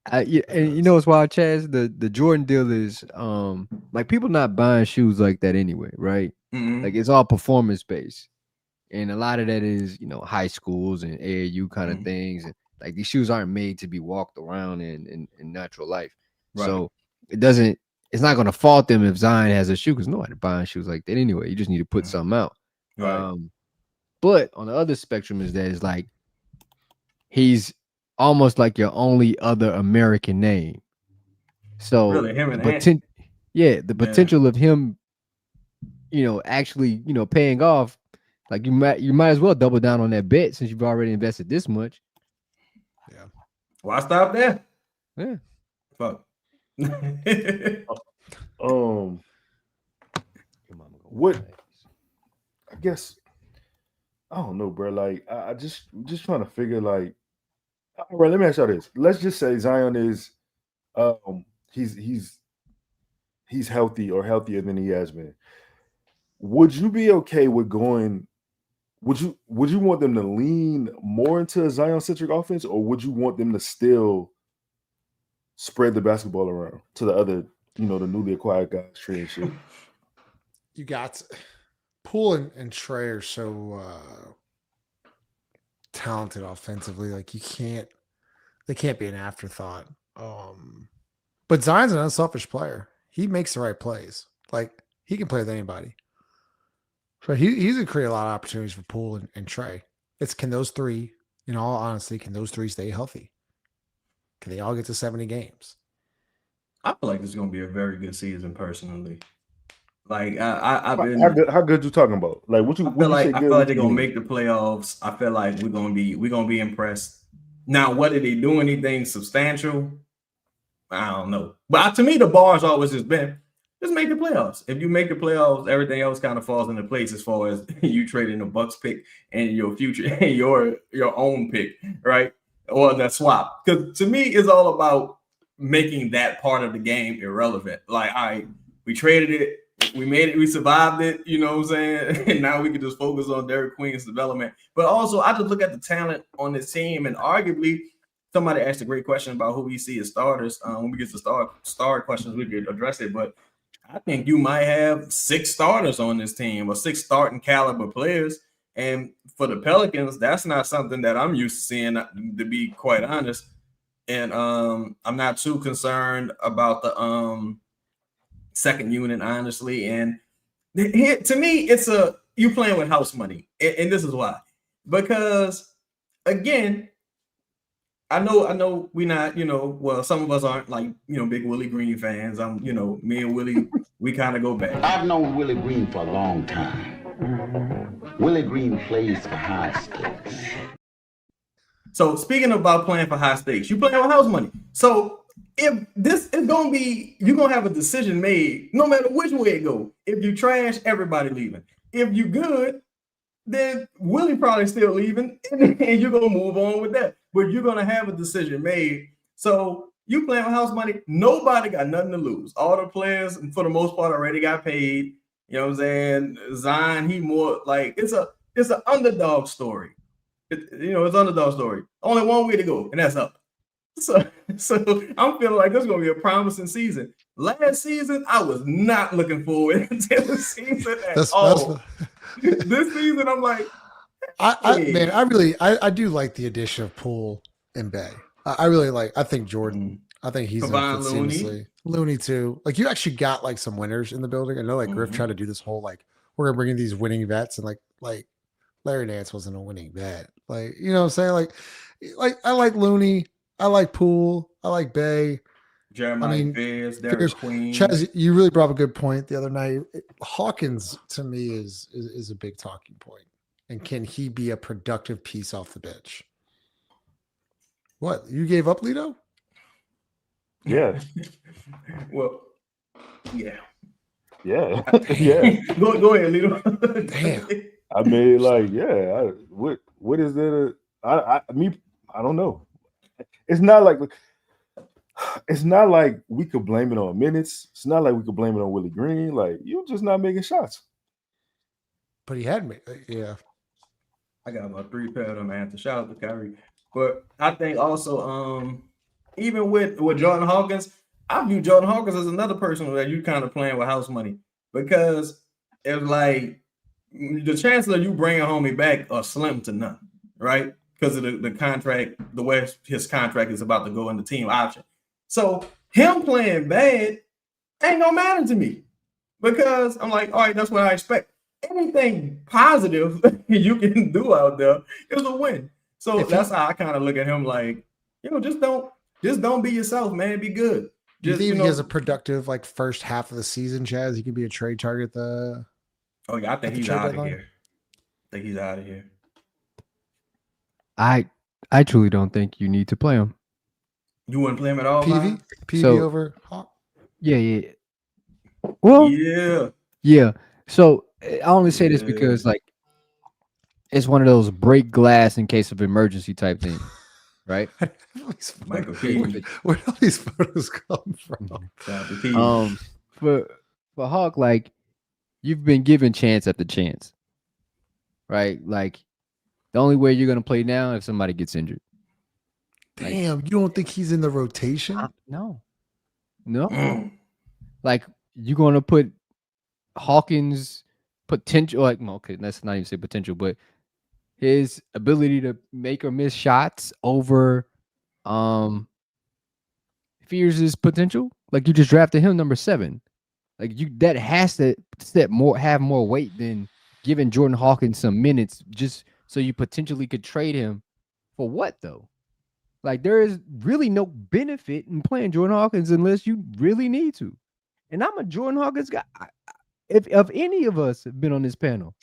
And you know what's wild, Chaz? The Jordan deal is like people not buying shoes like that anyway, right? Mm-hmm. Like it's all performance based. And a lot of that is, high schools and AAU kind of things. And like these shoes aren't made to be walked around in natural life. Right. So it's not going to fault them if Zion has a shoe because nobody buying shoes like that anyway. You just need to put something out. Right. But on the other spectrum is that it's like he's almost like your only other American name. So really, him and the potential of him, actually, paying off. Like you might as well double down on that bet since you've already invested this much. Yeah. Why stop there? Yeah. Fuck. What? I guess I don't know, bro. Like I just trying to figure. Like, all right, let me ask y'all this. Let's just say Zion is, he's healthy or healthier than he has been. Would you be okay with going? Would you want them to lean more into a Zion-centric offense, or would you want them to still spread the basketball around to the other, the newly acquired guys, Trey and shit? You got Poole and Trey are so talented offensively. Like they can't be an afterthought. But Zion's an unselfish player. He makes the right plays. Like he can play with anybody. So he's going to create a lot of opportunities for Poole and Trey. Can those three, in all honesty, stay healthy? Can they all get to 70 games? I feel like this is going to be a very good season, personally. Like I've been how good you talking about? Like what you? I feel like they're going to make the playoffs. I feel like we're going to be impressed. Now, whether they do anything substantial, I don't know. But to me, the bar has always just been. Just make the playoffs. If you make the playoffs, everything else kind of falls into place as far as you trading the Bucks pick and your future and your own pick, right? Or the swap. Because to me, it's all about making that part of the game irrelevant. Like, all right, we traded it, we made it, we survived it, you know what I'm saying? And now we can just focus on Derek Queen's development. But also, I just look at the talent on this team, and arguably, somebody asked a great question about who we see as starters. When we get to star questions, we could address it. But I think you might have 6 starters on this team or 6 starting caliber players. And for the Pelicans, that's not something that I'm used to seeing, to be quite honest. And I'm not too concerned about the second unit, honestly. And to me, it's you playing with house money. And this is why. Because, again, I know we're not, well, some of us aren't like, big Willie Green fans. Me and Willie, we kind of go back. I've known Willie Green for a long time. Willie Green plays for high stakes. So speaking about playing for high stakes, you playing with house money. So if this is gonna be, you're gonna have a decision made no matter which way it go. If you trash, everybody leaving. If you good, then Willie probably still leaving, and you're gonna move on with that. But you're gonna have a decision made. So you playing with house money, nobody got nothing to lose. All the players, for the most part, already got paid. You know what I'm saying? Zion, he more like it's an underdog story. It's underdog story. Only one way to go, and that's up. So I'm feeling like this is gonna be a promising season. Last season, I was not looking forward to the season at all. This season, I'm like, I do like the addition of Poole and Bay. I really like. I think Jordan. I think he's seamlessly. Looney too. Like you actually got like some winners in the building. I know like Griff tried to do this whole like we're gonna bring in these winning vets, and like Larry Nance wasn't a winning vet. Like you know what I'm saying? Like I like Looney. I like Poole. I like Bay. Jeremiah Fairs, Derek Queen. Chaz, you really brought up a good point the other night. Hawkins to me is a big talking point. And can he be a productive piece off the bench? What? You gave up, Lito? Yeah. Well, yeah. Yeah. Yeah. Go ahead, Lito. Damn. I mean, like, yeah. What is there? I don't know. It's not like we could blame it on minutes. It's not like we could blame it on Willie Green. Like you're just not making shots. But he had me. Yeah. I got about 3 pair of them, man. To shout out to Kyrie. But I think also, even with Jordan Hawkins, I view Jordan Hawkins as another person that you kind of playing with house money because it's like the chances of you bringing homie back are slim to none, right? Because of the contract, the way his contract is about to go in the team option. So him playing bad ain't gonna matter to me because I'm like, all right, that's what I expect. Anything positive you can do out there is a win. So that's how I kind of look at him like, just don't be yourself, man. Be good. Do you think he has a productive like first half of the season, Chaz? He could be a trade target. Oh yeah, I think he's out of here. I think he's out of here. I truly don't think you need to play him. You wouldn't play him at all? PV so, over Hawk? Yeah. Well, yeah. So I only say this because like it's one of those break glass in case of emergency type thing, right? Michael Where do all these photos come from? For Hawk, like you've been given chance after chance, right? Like the only way you're gonna play now if somebody gets injured. Damn, you don't think he's in the rotation? No. Like you're gonna put Hawkins' potential, like okay, let's not even say potential, but his ability to make or miss shots over Fears' potential. Like you just drafted him number 7. Like that has to have more weight than giving Jordan Hawkins some minutes just so you potentially could trade him for what though? Like there is really no benefit in playing Jordan Hawkins unless you really need to. And I'm a Jordan Hawkins guy. If any of us have been on this panel,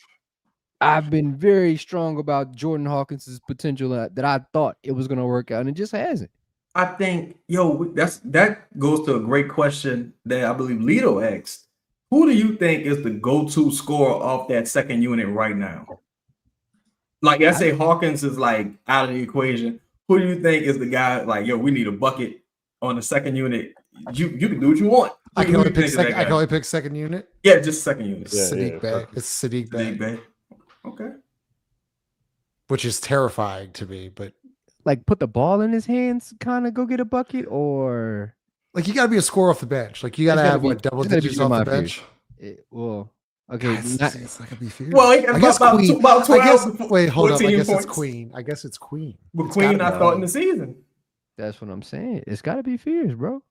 I've been very strong about Jordan Hawkins' potential that I thought it was going to work out, and it just hasn't. I think, that goes to a great question that I believe Lito asked. Who do you think is the go-to scorer off that second unit right now? Like, I say Hawkins is like out of the equation. Who do you think is the guy like, we need a bucket on the second unit? You can do what you want. I can only pick second unit. Yeah, just second unit. Sadiq Bey. It's Sadiq Bey. Okay. Which is terrifying to me, but like put the ball in his hands, kind of go get a bucket, or like you got to be a scorer off the bench. Like you got to have double digits off the bench. Okay, it's not gonna be fair. Well, I guess Queen. Wait, hold on. I guess it's Queen. But Queen, I thought in the season. That's what I'm saying. It's got to be Fears, bro.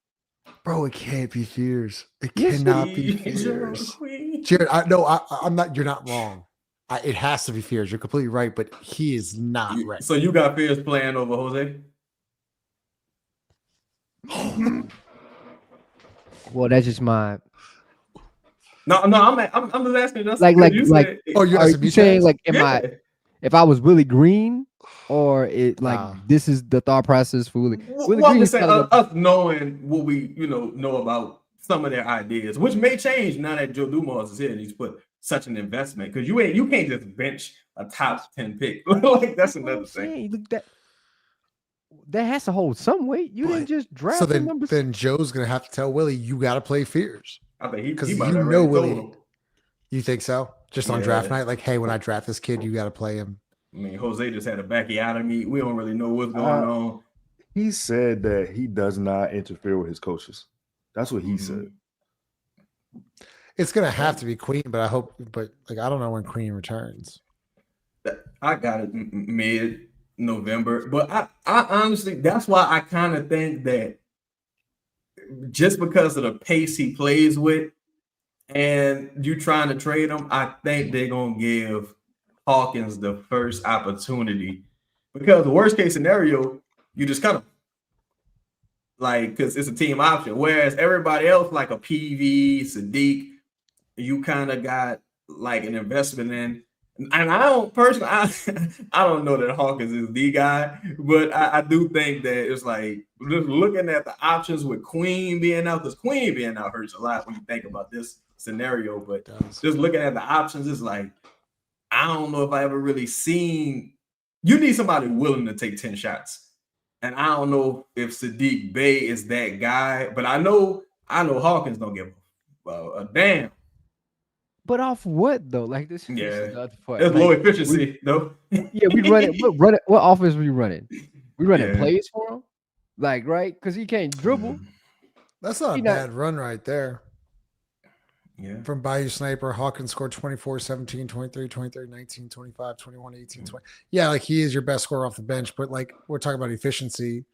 Bro, it can't be Fears. It cannot be Fears. Jared, I'm not. You're not wrong. It has to be Fears. You're completely right, but he is not right. So you got Fears playing over Jose? Well, that's just my. No, I'm just asking. Like. You're are you saying like, am if I was Willie Green, or this is the thought process for Willie. Willie Green. Us knowing what we know about some of their ideas, which may change now that Joe Dumars is here and he's put such an investment, because you can't just bench a top 10 pick. Like that's another thing. Look, that has to hold some weight. You didn't just draft. So then Joe's gonna have to tell Willie, you got to play Fears. I think he because might have already Willie. told him. You think so? Just on draft night, like, hey, when I draft this kid, you got to play him. I mean, Jose just had a backiotomy. We don't really know what's going on. He said that he does not interfere with his coaches. That's what he said. It's gonna have to be Queen, but I don't know when Queen returns. I got it mid-November, but I honestly, that's why I kind of think that just because of the pace he plays with, and you trying to trade him, I think they're gonna give Hawkins the first opportunity, because the worst case scenario, you just cut him. Like, because it's a team option. Whereas everybody else, like a PV, Sadiq, you kind of got like an investment in. And I don't personally, I don't know that Hawkins is the guy, but I do think that it's like just looking at the options with Queen being out, because Queen being out hurts a lot when you think about this scenario. But just looking at the options, it's like, I don't know if I ever really seen, you need somebody willing to take 10 shots. And I don't know if Sadiq Bey is that guy, but I know Hawkins don't give a damn. But off what though? Like this? It's low efficiency though. Yeah, we run it. What offense we running? We running plays for him, like right? Because he can't dribble. That's not a bad run right there. Yeah. From Bayou Sniper, Hawkins scored 24, 17, 23, 23, 19, 25, 21, 18, 20. Yeah, like he is your best scorer off the bench, but like we're talking about efficiency.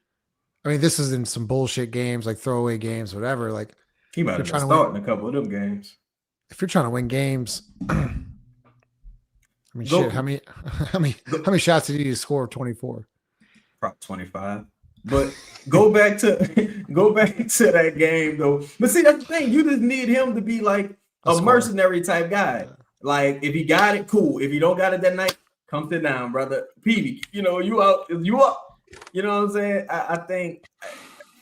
I mean, this is in some bullshit games, like throwaway games, whatever. Like he might have been starting a couple of them games. If you're trying to win games, I mean, shit, how many shots did you score? 24. Probably 25. But go back to that game though. But see, that's the thing. You just need him to be like a mercenary type guy. Like if he got it, cool. If you don't got it that night, come sit down, brother. Petey, you out, you up. You know what I'm saying? I think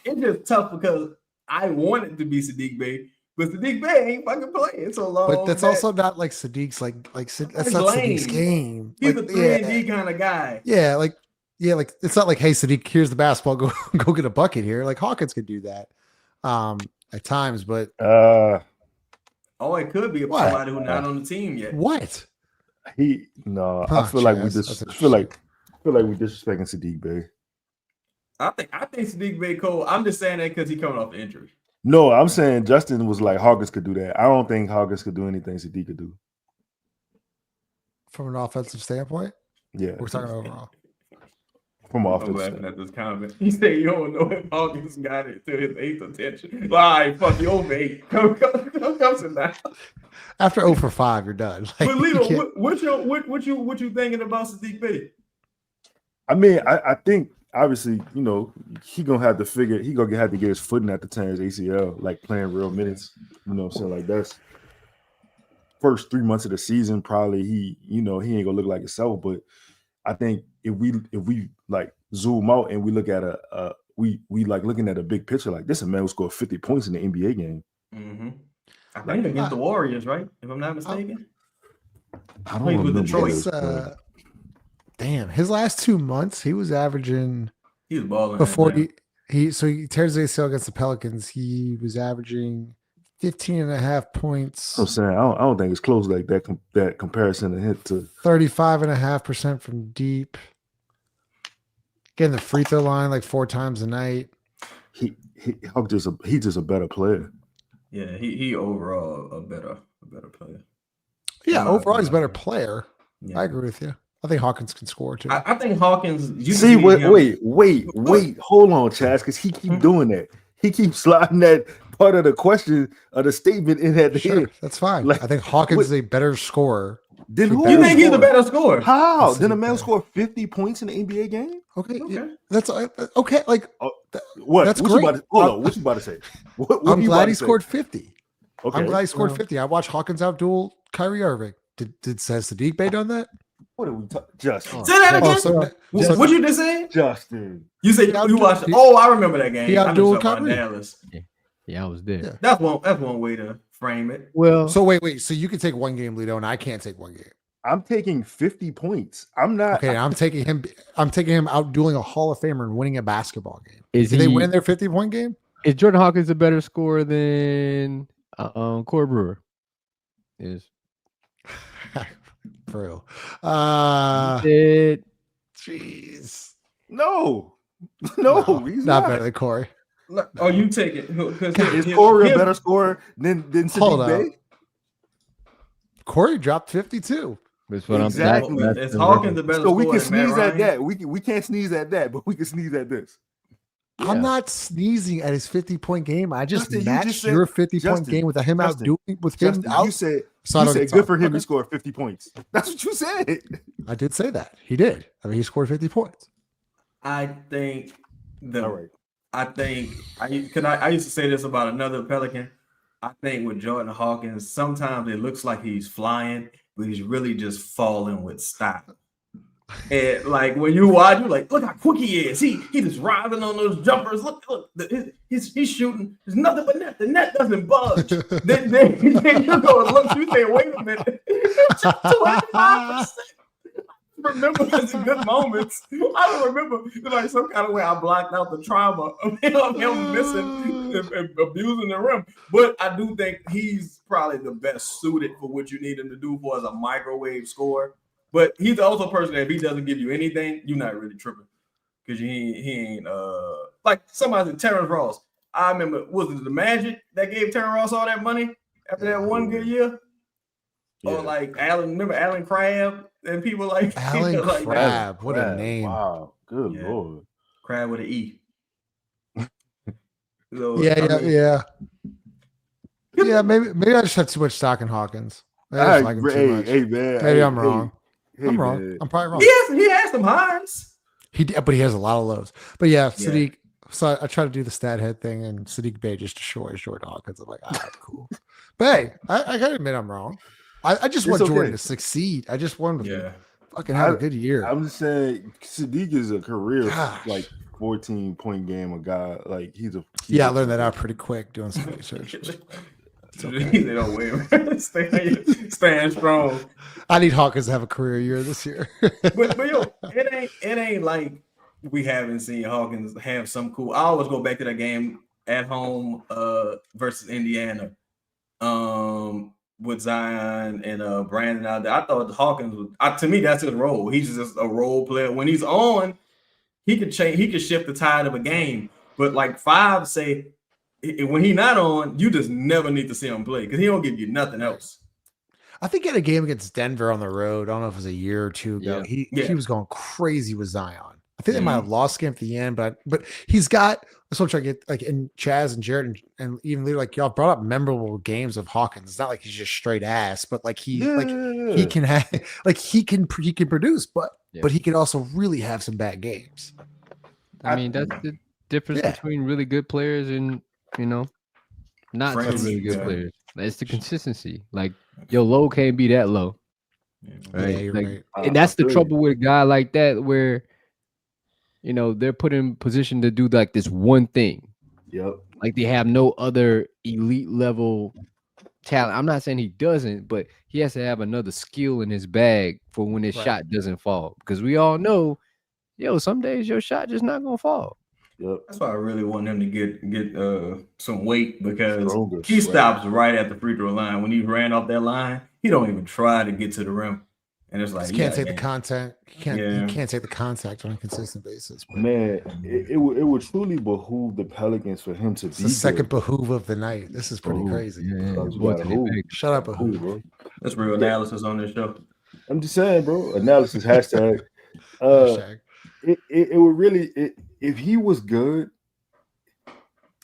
it's just tough because I want it to be Sadiq Bey, but Sadiq Bey ain't fucking playing so long. But that's also not like Sadiq's that's not Sadiq's game. He's a 3-and-D kind of guy. Yeah, like it's not like, hey, Sadiq, here's the basketball, go get a bucket here. Like Hawkins could do that at times, but it could be somebody who's not on the team yet. What? I feel like we disrespecting Sadiq Bey. I think Sadiq Bey cool. I'm just saying that because he's coming off the injury. No, I'm saying Justin was like Hawkins could do that. I don't think Hawkins could do anything Sadiq could do. From an offensive standpoint? Yeah. We're talking overall. From offense. At this comment. He said you don't know if Hawkins got it to his 8th attention. All right, fuck you, over 8. Come sit down. After 0 for 5, you're done. Like, but Lito, what you thinking about Sadiq Bey? I mean, I think obviously, he gonna have to figure. He gonna have to get his footing at the time his ACL, like playing real minutes. You know what I'm saying? Like that's first 3 months of the season. Probably he ain't gonna look like himself. But I think if we like zoom out and we look at we like looking at a big picture, like this, a man who scored 50 points in the NBA game. Mm-hmm. I think against the Warriors, right? If I'm not mistaken. I don't know. With Detroit. Damn, his last 2 months, he was averaging. He was balling before he tears the ACL against the Pelicans. He was averaging 15.5 points. I'm saying I don't think it's close like that. That comparison to hit to 35.5% from deep. Getting the free throw line like 4 times a night. He's just a better player. Yeah, he overall a better player. Yeah, overall he's a better player. Yeah. I agree with you. I think Hawkins can score too. I think Hawkins. Wait. Hold on, Chaz, because he keep doing that. He keeps sliding that part of the question of the statement in at the end. That's fine. Like, I think Hawkins is a better scorer. Then who you think he's a better scorer? How? Then a man score 50 points in the NBA game? Okay. Yeah. That's okay. Like what? That's what great. You about to, hold on. What you about to say? What I'm glad he scored 50. Okay. I'm glad he scored 50. I watched Hawkins outduel Kyrie Irving. Did Sadiq Bey done that? What are we talking? Justin. Say that again. What you just said? Justin. You said you watched. Oh, I remember that game. I just about Dallas. Yeah, I was there. Yeah. That's one way to frame it. Well, so wait. So you can take one game, Lito, and I can't take one game. I'm taking 50 points. I'm not. Okay, I'm taking him outdueling a Hall of Famer and winning a basketball game. Did they win their 50-point game? Is Jordan Hawkins a better scorer than Corey Brewer? Is for real. Jeez. No, he's not better than Corey. Oh, you take it. Is Corey a better scorer than Sadiq Bey? Corey dropped 52. That's what exactly. I'm saying. It's Hawkins the better scorer. So we can sneeze at that. We can't sneeze at that, but we can sneeze at this. Yeah. I'm not sneezing at his 50-point game. I just matched your 50-point game with him outdoing with him out. You said good for him to score 50 points. That's what you said. I did say that. He did. I mean, he scored 50 points. I think I used to say this about another Pelican. I think with Jordan Hawkins, sometimes it looks like he's flying, but he's really just falling with style. And like when you watch, you're like, look how quick he is. He just rising on those jumpers. Look, he's shooting. There's nothing but net. The net doesn't budge. then you go and look. You say, wait a minute. 25%. Remember those good moments. I don't remember like some kind of way I blocked out the trauma of him missing and abusing the rim. But I do think he's probably the best suited for what you need him to do for as a microwave scorer. But he's also a person that if he doesn't give you anything, you're not really tripping. Because he ain't like somebody said Terrence Ross. I remember, was it the Magic that gave Terrence Ross all that money after that one good year? Yeah. Or like remember Alan Crabb and people like Alan Crabb. What a name. Wow. Good Lord. Crabb with an E. So, yeah. Maybe I just have too much stock in Hawkins. Hey, man. Maybe I'm wrong. I'm wrong. Man. I'm probably wrong. He has some highs. But he has a lot of lows. But yeah, Sadiq. So I try to do the stat head thing, and Sadiq Bey just destroys Jordan Hawkins. I'm like, all right, cool. But hey, I gotta admit I'm wrong. I just want Jordan to succeed. I just want him to fucking have a good year. I'm just saying, Sadiq is a career like 14-point game. A guy like I learned that out pretty quick doing some research. They don't win. Stand strong. I need Hawkins to have a career year this year. but yo, it ain't like we haven't seen Hawkins have some cool. I always go back to that game at home versus Indiana. With Zion and Brandon out there. I thought Hawkins was to me that's his role. He's just a role player. When he's on, he could change, he could shift the tide of a game. But like Five say, when he's not on, you just never need to see him play because he don't give you nothing else. I think in a game against Denver on the road, I don't know if it was a year or two ago, he was going crazy with Zion. I think they might have lost game at the end, but he's got that's what I'm trying to get like in Chaz and Jared and even like y'all brought up memorable games of Hawkins. It's not like he's just straight ass, but like he can have like he can produce, but he can also really have some bad games. I mean, that's the difference between really good players and not so really good players. It's the consistency. Like your low can't be that low. Right. Right. And that's the trouble with a guy like that where they're put in position to do like this one thing. Yep. Like they have no other elite level talent. I'm not saying he doesn't, but he has to have another skill in his bag for when his shot doesn't fall. Because we all know, some days your shot just not gonna fall. Yep. That's why I really want him to get some weight because he stops right at the free throw line. When he ran off that line, he don't even try to get to the rim. And it's like he can't take the contact. He can't take the contact on a consistent basis. But. Man, it would truly behoove the Pelicans for him to be the second behoove of the night. This is pretty crazy. Shut up, behoove, bro. That's real analysis on this show. I'm just saying, bro. Analysis hashtag. It would really if he was good.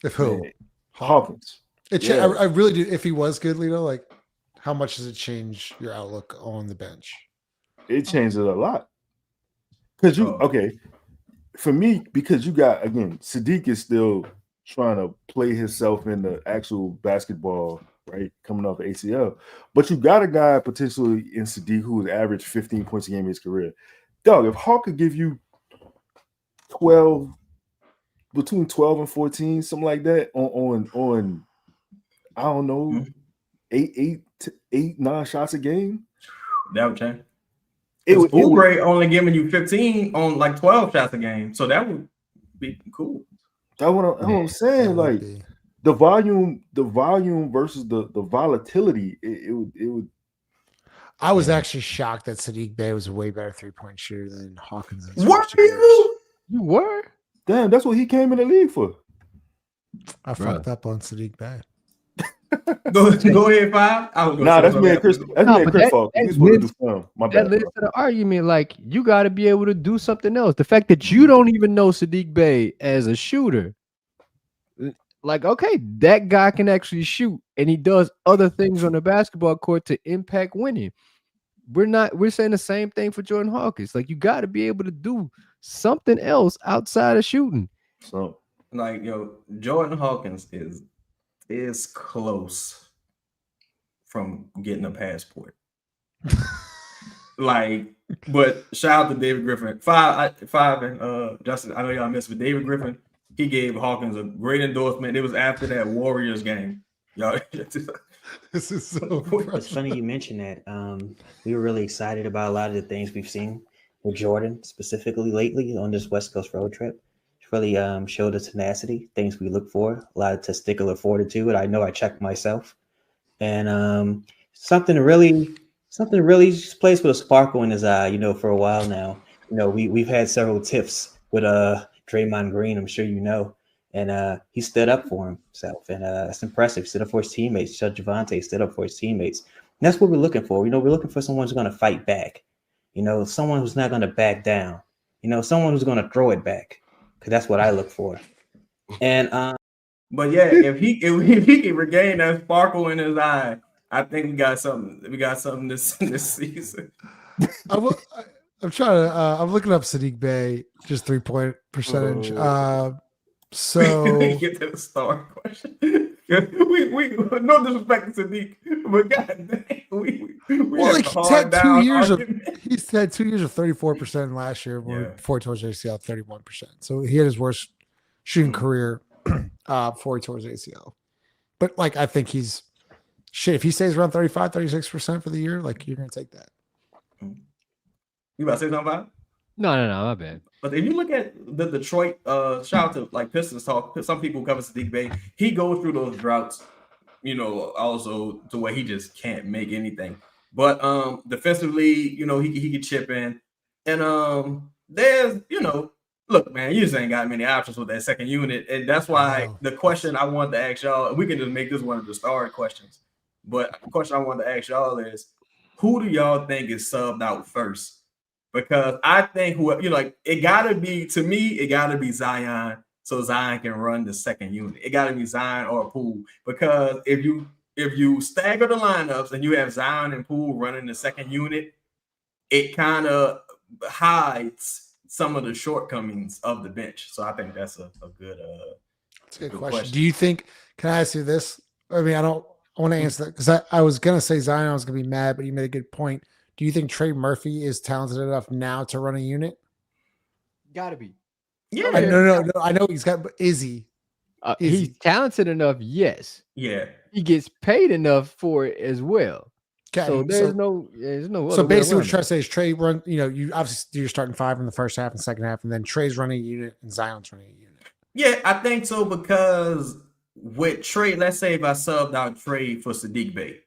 If who? Man, Hawkins. I really do. If he was good, Lito, like how much does it change your outlook on the bench? It changes a lot. Because for me, because you got Sadiq is still trying to play himself in the actual basketball right? Coming off ACL. But you got a guy potentially in Sadiq who has averaged 15 points a game in his career. Dog, if Hawk could give you 12, between 12 and 14, something like that, on I don't know, 9 shots a game, that would change. Oubre only giving you 15 on like 12 shots a game, so that would be cool. That's what I'm saying. Like the volume versus the volatility, it would. I was actually shocked that Sadiq Bey was a way better 3-point shooter than Hawkins. Were you? You were? Damn, that's what he came in the league for. I fucked up on Sadiq Bey. Go ahead, 5. That's me and Chris. That's me and Chris fault. He's supposed to do film. My bad. That leads to the argument. Like, you got to be able to do something else. The fact that you don't even know Sadiq Bey as a shooter, like, okay, that guy can actually shoot, and he does other things on the basketball court to impact winning. We're saying the same thing for Jordan Hawkins. Like, you got to be able to do something else outside of shooting. So, like, Jordan Hawkins is close from getting a passport. Like, but shout out to David Griffin. 5 and Justin, I know y'all missed with David Griffin. He gave Hawkins a great endorsement. It was after that Warriors game. Y'all, this is so It's funny you mentioned that. We were really excited about a lot of the things we've seen with Jordan, specifically lately on this West Coast road trip. It's really showed us tenacity, things we look for, a lot of testicular fortitude. I know I checked myself. And something really just plays with a sparkle in his eye, for a while now. We've had several tiffs with Draymond Green, I'm sure you know. And he stood up for himself, and it's impressive. He stood up for his teammates. Judge Javante stood up for his teammates. And that's what we're looking for. We're looking for someone who's going to fight back. Someone who's not going to back down. Someone who's going to throw it back, because that's what I look for. And but yeah, if he can regain that sparkle in his eye, I think we got something. We got something this season. I'm looking up Sadiq Bey, just 3-point percentage. So get to the star question. we no disrespect to Sadiq, but goddamn, he's had 2 years of 34% last year before he tore his ACL, 31%. So he had his worst shooting career before he tore his ACL. But like, I think he's shit. If he stays around 35, 36% for the year, like, you're gonna take that. You about to say something about it? No, my bad. But if you look at the Detroit, shout out to like Pistons talk, some people cover Sadiq Bey. He goes through those droughts, also to where he just can't make anything. But defensively, he can chip in. And there's, look, man, you just ain't got many options with that second unit. And that's why the question I wanted to ask y'all, we can just make this one of the star questions. But the question I wanted to ask y'all is, who do y'all think is subbed out first? Because I think it gotta be Zion, so Zion can run the second unit. It gotta be Zion or Poole. Because if you stagger the lineups and you have Zion and Poole running the second unit, it kind of hides some of the shortcomings of the bench. So I think that's a good that's a good question. Do you think, can I ask you this? I mean, I want to answer that because I was gonna say Zion was gonna be mad, but you made a good point. Do you think Trey Murphy is talented enough now to run a unit? Gotta be. Yeah. No. I know he's got, but is he? He's talented enough, yes. Yeah. He gets paid enough for it as well. Okay. So there's no. So basically, what you're trying to say is Trey run. You obviously do your starting 5 in the first half and second half, and then Trey's running a unit and Zion's running a unit. Yeah, I think so, because with Trey, let's say if I subbed out Trey for Sadiq Bey,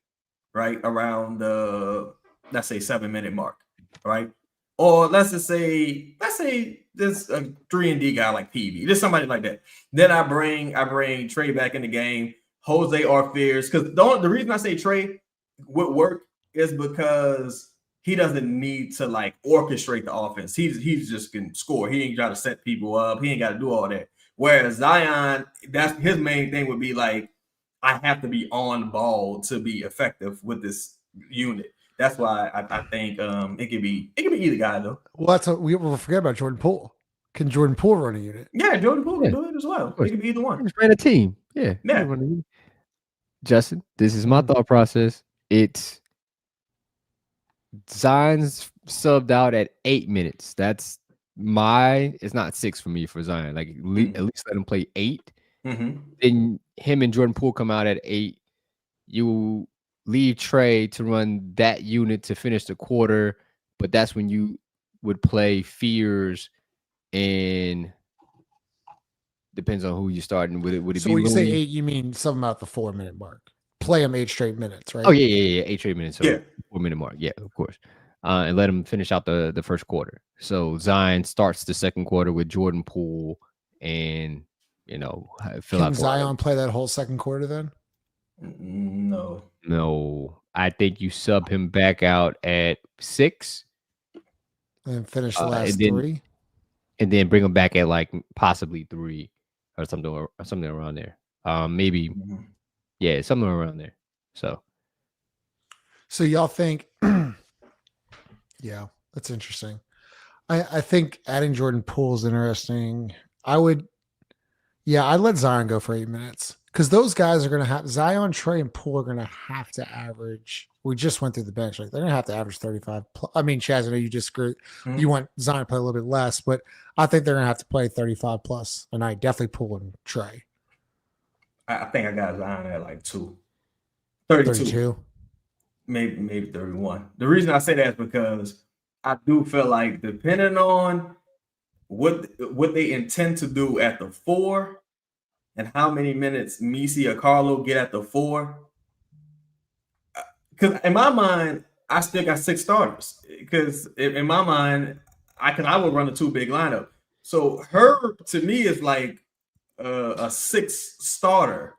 right around the, let's say 7-minute mark, right? Or let's say this a 3-and-D guy like PV, just somebody like that. Then I bring Trey back in the game. Jose Orfears, because the reason I say Trey would work is because he doesn't need to like orchestrate the offense. He's just can score. He ain't got to set people up. He ain't got to do all that. Whereas Zion, that's his main thing would be like, I have to be on ball to be effective with this unit. That's why I think it could be either guy though. Well, that's what we forget about Jordan Poole. Can Jordan Poole run a unit? Yeah, Jordan Poole can do it as well. He can be either one. He ran a team. Yeah. Justin, this is my thought process. It's Zion's subbed out at 8 minutes. It's not 6 for me for Zion. Like at least let him play 8. Then him and Jordan Poole come out at 8. You leave Trey to run that unit to finish the quarter, but that's when you would play Fears and depends on who you're starting with. Would it so be? When you say 8, you mean something about the 4-minute mark? Play them 8 straight minutes, right? Oh yeah, 8 straight minutes. So 4-minute mark. Yeah, of course. And let him finish out the first quarter. So Zion starts the second quarter with Jordan Poole, and Can Zion play that whole second quarter then? No. I think you sub him back out at 6 and finish the last 3, and then bring him back at like possibly 3 or something around there. Maybe, something around there. So y'all think, yeah, that's interesting. I think adding Jordan Poole is interesting. I'd let Zion go for 8 minutes because those guys are going to have Zion, Trey, and Poole are going to have to average. We just went through the bench. Like they're going to have to average 35. I mean, Chaz, I know you disagree. You want Zion to play a little bit less, but I think they're going to have to play 35 plus. And I definitely Poole and Trey. I think I got Zion at like 2. 32. Maybe 31. The reason I say that is because I do feel like depending on what they intend to do at the 4 and how many minutes Misi or Carlo get at the 4. Because in my mind, I still got 6 starters. Because in my mind, I would run a 2 big lineup. So Herb to me is like a 6 starter.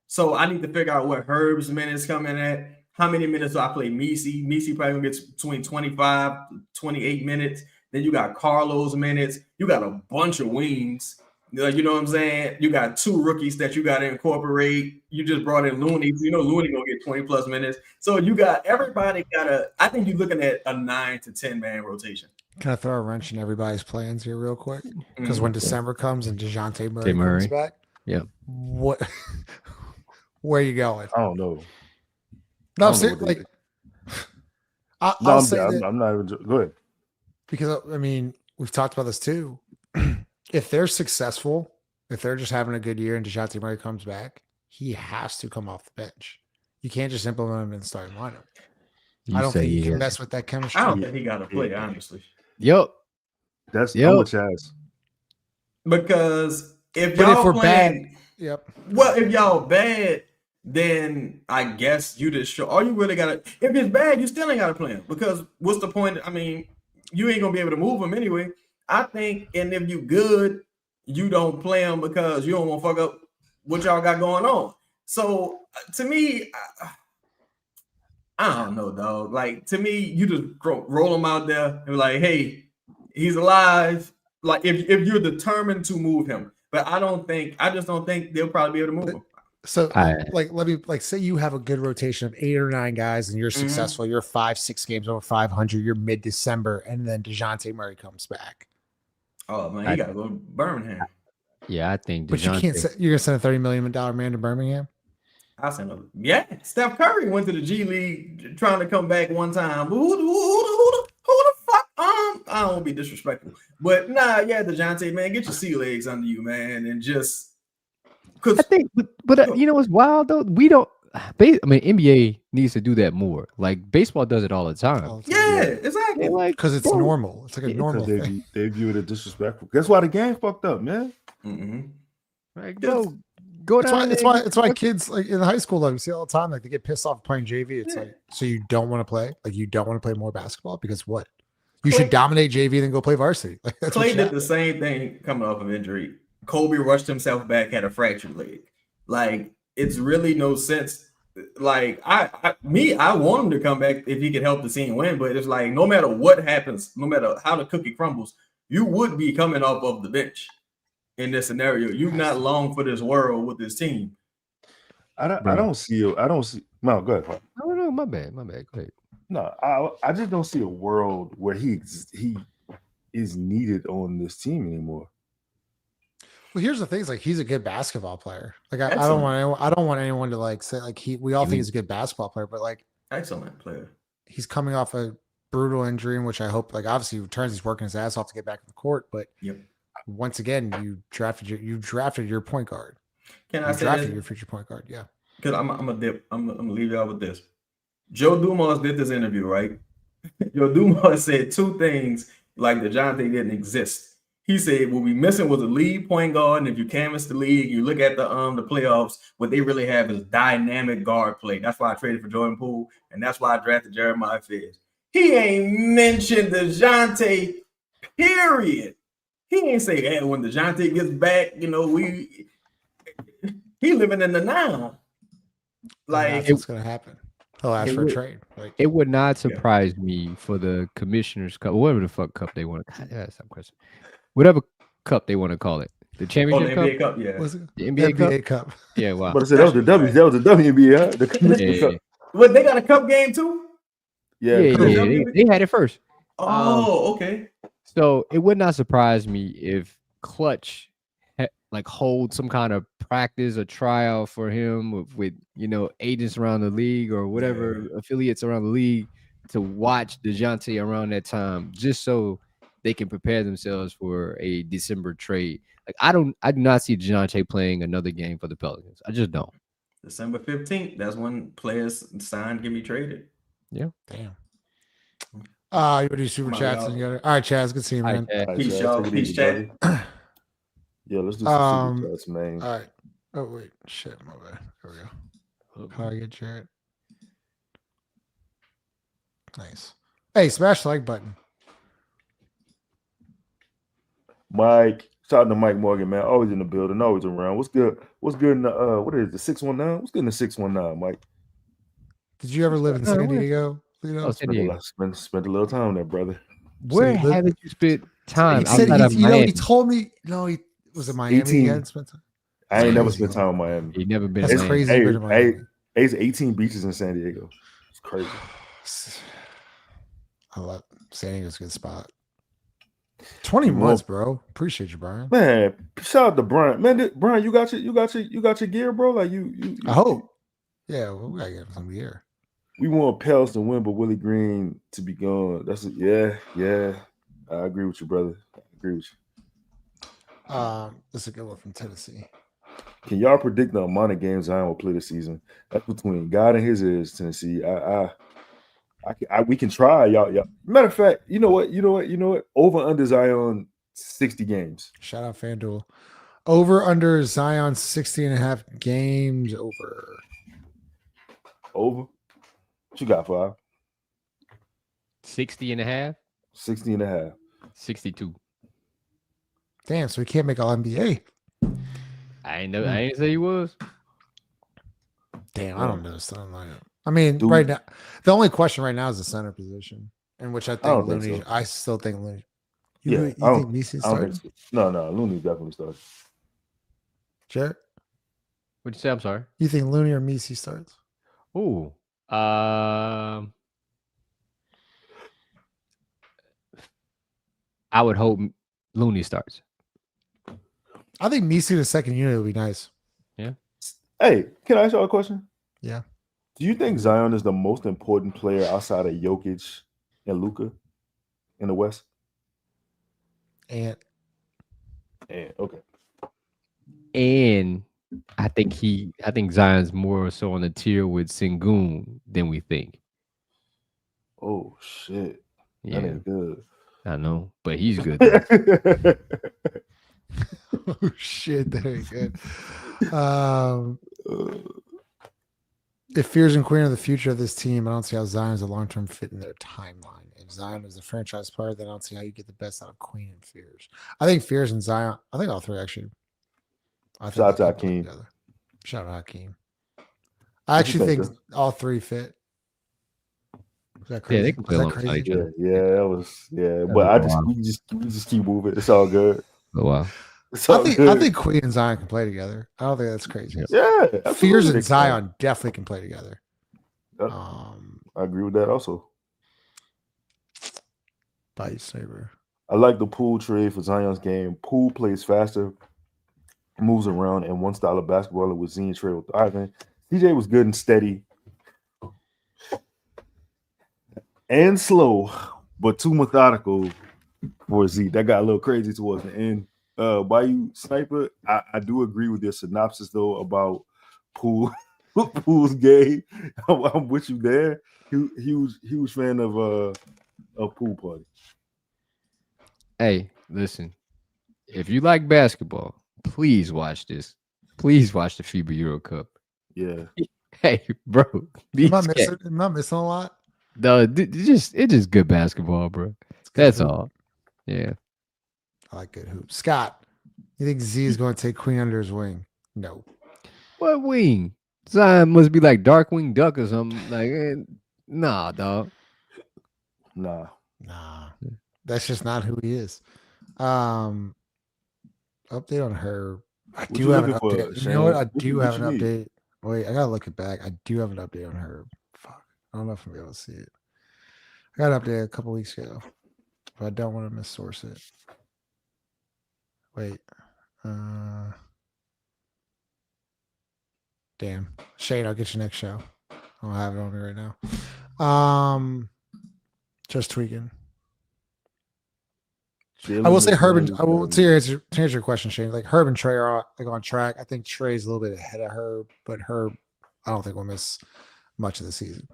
So I need to figure out what Herb's minutes come in at. How many minutes do I play Misi? Misi probably gonna get between 25 to 28 minutes. Then you got Carlo's minutes. You got a bunch of wings. You know what I'm saying? You got 2 rookies that you got to incorporate. You just brought in Looney. You know Looney gonna get 20 plus minutes. So you got everybody I think you're looking at a 9 to 10 man rotation. Can I throw a wrench in everybody's plans here real quick? Because when December comes and DeJounte Murray comes back, where are you going? I don't know. No, seriously. I'm not even. Go ahead. Because I mean, we've talked about this too. If they're successful, if they're just having a good year and DeJounte Murray comes back, he has to come off the bench. You can't just implement him in the starting lineup. I don't think you can mess with that chemistry. I don't think he got to play, honestly. Yep. That's how much ass. Because if we're bad, well, if y'all bad, then I guess you just show. All you really got to. If it's bad, you still ain't got to play him. Because what's the point? I mean, you ain't gonna be able to move him anyway. I think, and if you good, you don't play him because you don't want to fuck up what y'all got going on. So to me, I don't know, dog. Like to me, you just roll him out there and be like, hey, he's alive. Like if you're determined to move him, but I just don't think they'll probably be able to move him. So let me say you have a good rotation of 8 or 9 guys and you're successful. You're 5-6 games over 500. You're mid-December, and then DeJounte Murray comes back. Oh man, you gotta go to Birmingham. Yeah, I think. But you can't. You're gonna send a $30 million man to Birmingham. I sent him. Yeah, Steph Curry went to the G League trying to come back one time. Who the fuck? I don't want to be disrespectful, but DeJounte, man, get your sea legs under you, man, and just. I think, but you know what's wild though? We don't. NBA needs to do that more. Like baseball does it all the time. Yeah, exactly. Like because it's normal. It's like a normal thing. They view it as disrespectful. That's why the game fucked up, man. Like, go down. It's why kids like in high school, like we see all the time, like they get pissed off playing JV. It's like, so you don't want to play, like you don't want to play more basketball because what? You should dominate JV and then go play varsity. Like that's Clay did the same thing coming off of injury. Kobe rushed himself back, had a fractured leg. Like it's really no sense. Like I want him to come back if he could help the team win, but it's like no matter what happens, no matter how the cookie crumbles, you would be coming off of the bench in this scenario. You're not long for this world with this team. I don't see. No, go ahead. I don't know. My bad. Go ahead. No, I just don't see a world where he is needed on this team anymore. Well, here's the thing: is like he's a good basketball player. Like I don't want anyone to like say like we all think he's a good basketball player, but like excellent player. He's coming off a brutal injury, in which I hope like obviously he returns. He's working his ass off to get back in the court, but once again, you drafted your point guard. Can I say drafted your future point guard? Yeah. Because I'm gonna leave y'all with this. Joe Dumars did this interview, right? Joe Dumars said two things like DeJounte didn't exist. He said what we missing was a lead point guard, and if you canvas the league, you look at the playoffs, what they really have is dynamic guard play. That's why I traded for Jordan Poole, and that's why I drafted Jeremiah Fizz. He ain't mentioned DeJounte, period. He ain't say, hey, when DeJounte gets back, he living in the now. Like what's gonna happen? He'll ask for a trade. Like it would not surprise me for the Commissioner's Cup, whatever the fuck cup they want to. That's some question. Whatever cup they want to call it, the championship NBA cup. Yeah, the NBA cup. Yeah, wow. But I said that was the WNBA. Huh? The Commissioner's Cup. Well, they got a cup game too. Yeah. They had it first. Oh, okay. So it would not surprise me if Clutch hold some kind of practice or trial for him with agents around the league or whatever affiliates around the league to watch DeJounte around that time, just so they can prepare themselves for a December trade. Like I do not see DeJounte playing another game for the Pelicans. I just don't. December 15th. That's when players signed can be traded. Yeah. Damn. You want to do super chats together? All right, Chaz. Good seeing you, man. Peace, y'all. Peace, chat. Yeah, let's do some super chats, man. All right. Oh wait, shit, my bad. There we go. How do I get Jared? Nice. Hey, smash the like button. Mike, shout out to Mike Morgan, man. Always in the building, always around. What's good? What's good in the what is it, the 619? What's good in the 619, Mike? Did you ever live in San Diego? Spent a little time there, brother. Where haven't you spent time? He told me. No, he was in Miami. He hadn't spent time. I ain't never spent time in Miami. He never been. That's crazy. It's 18 beaches in San Diego. It's crazy. I love San Diego's a good spot. 20 months, bro. Appreciate you, Brian. Man, shout out to Brian. Man, Brian, you got your gear, bro. Like you I hope. Yeah, we gotta get some gear. We want Pels to win, but Willie Green to be gone. Yeah. I agree with you, brother. I agree with you. This is a good one from Tennessee. Can y'all predict the amount of games Zion will play this season? That's between God and his ears, Tennessee. We can try, y'all. Matter of fact, you know what? Over under Zion 60 games. Shout out FanDuel. Over under Zion 60.5 games over. Over. What you got, 5? 60.5? 60.5. 62. Damn, so he can't make all NBA. I ain't say he was. Damn, I don't know. I mean, right now, the only question right now is the center position, in which I think Looney. So. I still think Looney. You think Messi starts? No, Looney definitely starts. Jared, What'd you say? I'm sorry. You think Looney or Messi starts? Ooh, I would hope Looney starts. I think Messi the second unit would be nice. Yeah. Hey, can I ask y'all a question? Yeah. Do you think Zion is the most important player outside of Jokic and Luka in the West? And okay. And I think Zion's more so on the tier with Sengun than we think. Oh shit. Yeah. That ain't good. I know, but he's good. Oh shit, that ain't good. If Fears and Queen are the future of this team, I don't see how Zion is a long-term fit in their timeline. If Zion is the franchise player, then I don't see how you get the best out of Queen and Fears. I think Fears and Zion, I think all three actually. Shout out to Hakeem. Shout out Hakeem. I actually think all three fit. Is that crazy? Yeah, they can play alongside each other. Yeah, that was but we just keep moving. It's all good. Oh wow. I think Queen and Zion can play together. I don't think that's crazy. Yeah, Fears and Zion definitely can play together. I agree with that also. Bite saber. I like the Poole trade for Zion's game. Poole plays faster moves around and one style of basketball with Z and Trey were thriving. CJ was good and steady and slow, but too methodical for Z. That got a little crazy towards the end. Bayou Sniper, I do agree with your synopsis though about Pool's game. I'm with you there. Huge fan of Pool Party. Hey, listen. If you like basketball, please watch this. Please watch the FIBA Euro Cup. Yeah. Hey, bro. Am I missing a lot? No, it's just good basketball, bro. That's all. Yeah. I like good hoops. Scott, you think Z is going to take Queen under his wing? No. What wing? Zion must be like Darkwing Duck or something. Like, nah, dog. Nah. That's just not who he is. Update on her. I do have an update. You know what? I do have an update. Wait, I gotta look it back. I do have an update on her. Fuck. I don't know if I'm able to see it. I got an update a couple weeks ago, but I don't want to missource it. Wait. Damn. Shane, I'll get you next show. I don't have it on me right now. Just tweaking. I will say to answer your question, Shane, like Herb and Trey are like on track. I think Trey's a little bit ahead of Herb, but Herb, I don't think will miss much of the season.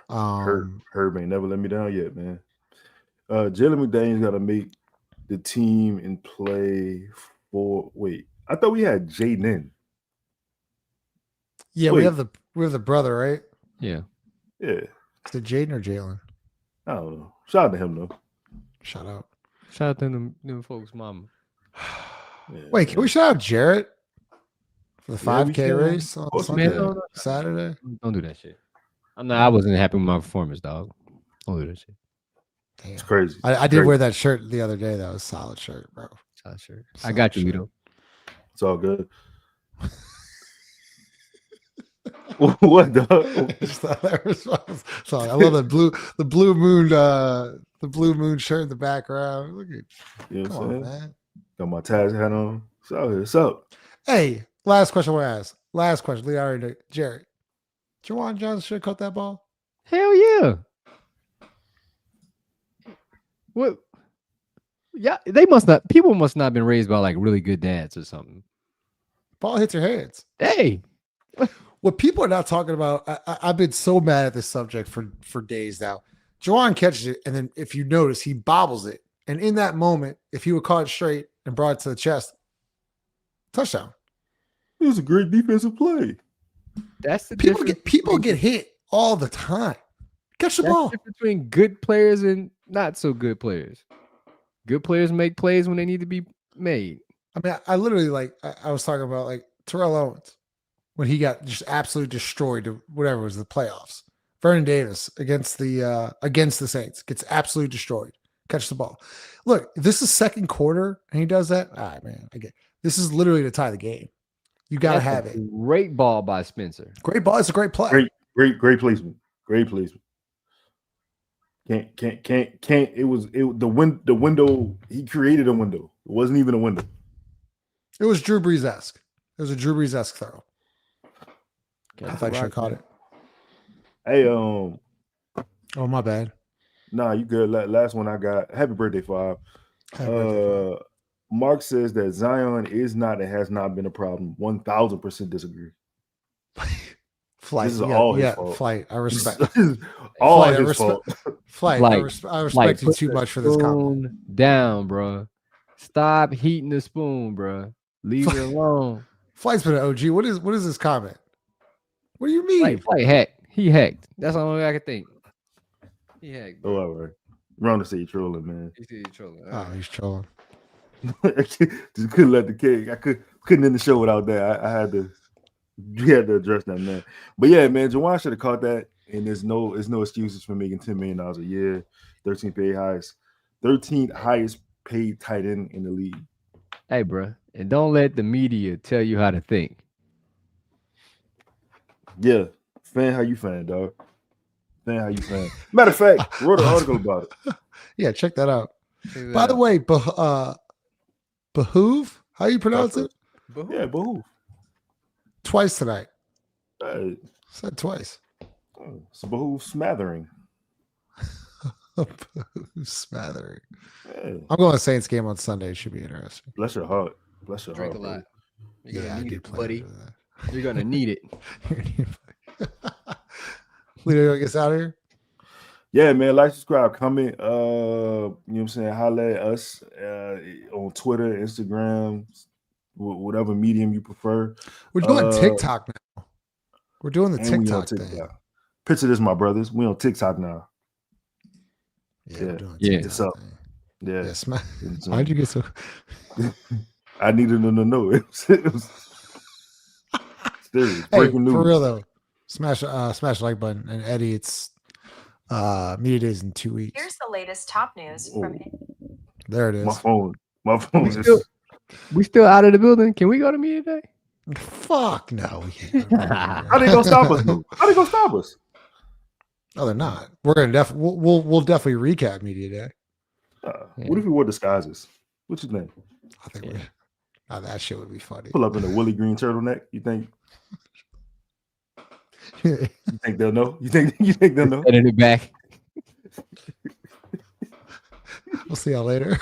Herb ain't never let me down yet, man. Jalen McDaniels got to make the team and play for. Wait, I thought we had Jaden. Yeah, we have the brother, right? Yeah. Is it Jaden or Jalen? I don't know. Shout out to him though. Shout out to them folks' mama. Wait, can we shout out Jarrett for the 5K race on Saturday? Don't do that shit. I wasn't happy with my performance, dog. Don't do that shit. Damn. It's crazy. I did wear that shirt the other day. That was a solid shirt, bro. Solid shirt. I got you, Vito. It's all good. What, dog? Sorry, I love the blue moon shirt in the background. Look at you know what I'm saying? Man. Got my Taz hat on. What's up? Hey, last question I want to ask. Last question. Lee already Jared. Jawan Johnson should have caught that ball. Hell yeah. What? Yeah, people must not have been raised by like really good dads or something. Ball hits your hands. Hey. What people are not talking about, I've been so mad at this subject for days now. Jawan catches it, and then if you notice, he bobbles it. And in that moment, if he would caught it straight and brought it to the chest, touchdown. It was a great defensive play. That's the people get hit all the time. Catch the ball. The difference between good players and not so good players. Good players make plays when they need to be made. I mean, I literally I was talking about like Terrell Owens when he got just absolutely destroyed to whatever it was the playoffs. Vernon Davis against the Saints gets absolutely destroyed. Catch the ball. Look, this is second quarter and he does that. All right, man. I get this is literally to tie the game. You gotta have it. Great ball by Spencer. Great ball. It's a great play. Great placement. Great placement. Can't. It was the window. He created a window. It wasn't even a window. It was Drew Brees-esque. It was a Drew Brees-esque throw. I thought you caught it. Hey, oh, my bad. Nah, you good. Last one I got. Happy birthday, 5. Mark says that Zion is not and has not been a problem. 1,000% disagree. Flight. This is all his fault. Flight. I respect. all Flight, his fault. Flight. I respect you too much for this comment. Down, bro. Stop heating the spoon, bro. Leave it alone. Flight's been an OG. What is this comment? What do you mean? Flight hacked. He hacked. That's the only way I could think. He hacked. Oh, all right. Ron to say he's trolling, man. He's trolling. He's trolling. Just couldn't let the cake. I couldn't end the show without that. I had to. You had to address that, man. But yeah, man, Jawan should have caught that. And there's no excuses for making $10 million a year. 13th highest paid tight end in the league. Hey, bro, and don't let the media tell you how to think. Yeah, fan how you fan, dog. Fan how you fan. Matter of fact, wrote an article about it. Yeah, check that out. By the way, behoove, how you pronounce it? Yeah, behoof. Twice tonight. Said twice. It's a behoof smattering. Smattering. Yeah. I'm going to Saints game on Sunday. It should be interesting. Bless your heart. Bless your Drink heart. a lot. You're gonna need it, plan buddy. for that. You're gonna need it. Lito, get us out of here. Yeah, man. Like, subscribe, comment. You know what I'm saying? Holla at us on Twitter, Instagram, whatever medium you prefer. We're doing TikTok now. We're doing the TikTok thing. Picture this, my brothers. We on TikTok now. Yeah. What's up? Yeah. Why'd you get so? I needed them to know. It was serious. Breaking news. For real though. Smash the like button. And Eddie, it's media days in 2 weeks. Here's the latest top news from there it is. My phone. We still out of the building. Can we go to media day? Fuck no. How they gonna stop us? How they gonna stop us? No, they're not. We're gonna we'll definitely recap media day. What if we wore disguises? What you think? I think that shit would be funny. Pull up in a Willie Green turtleneck. You think? You think they'll know? You think they'll know? Edit it back. We'll see y'all later.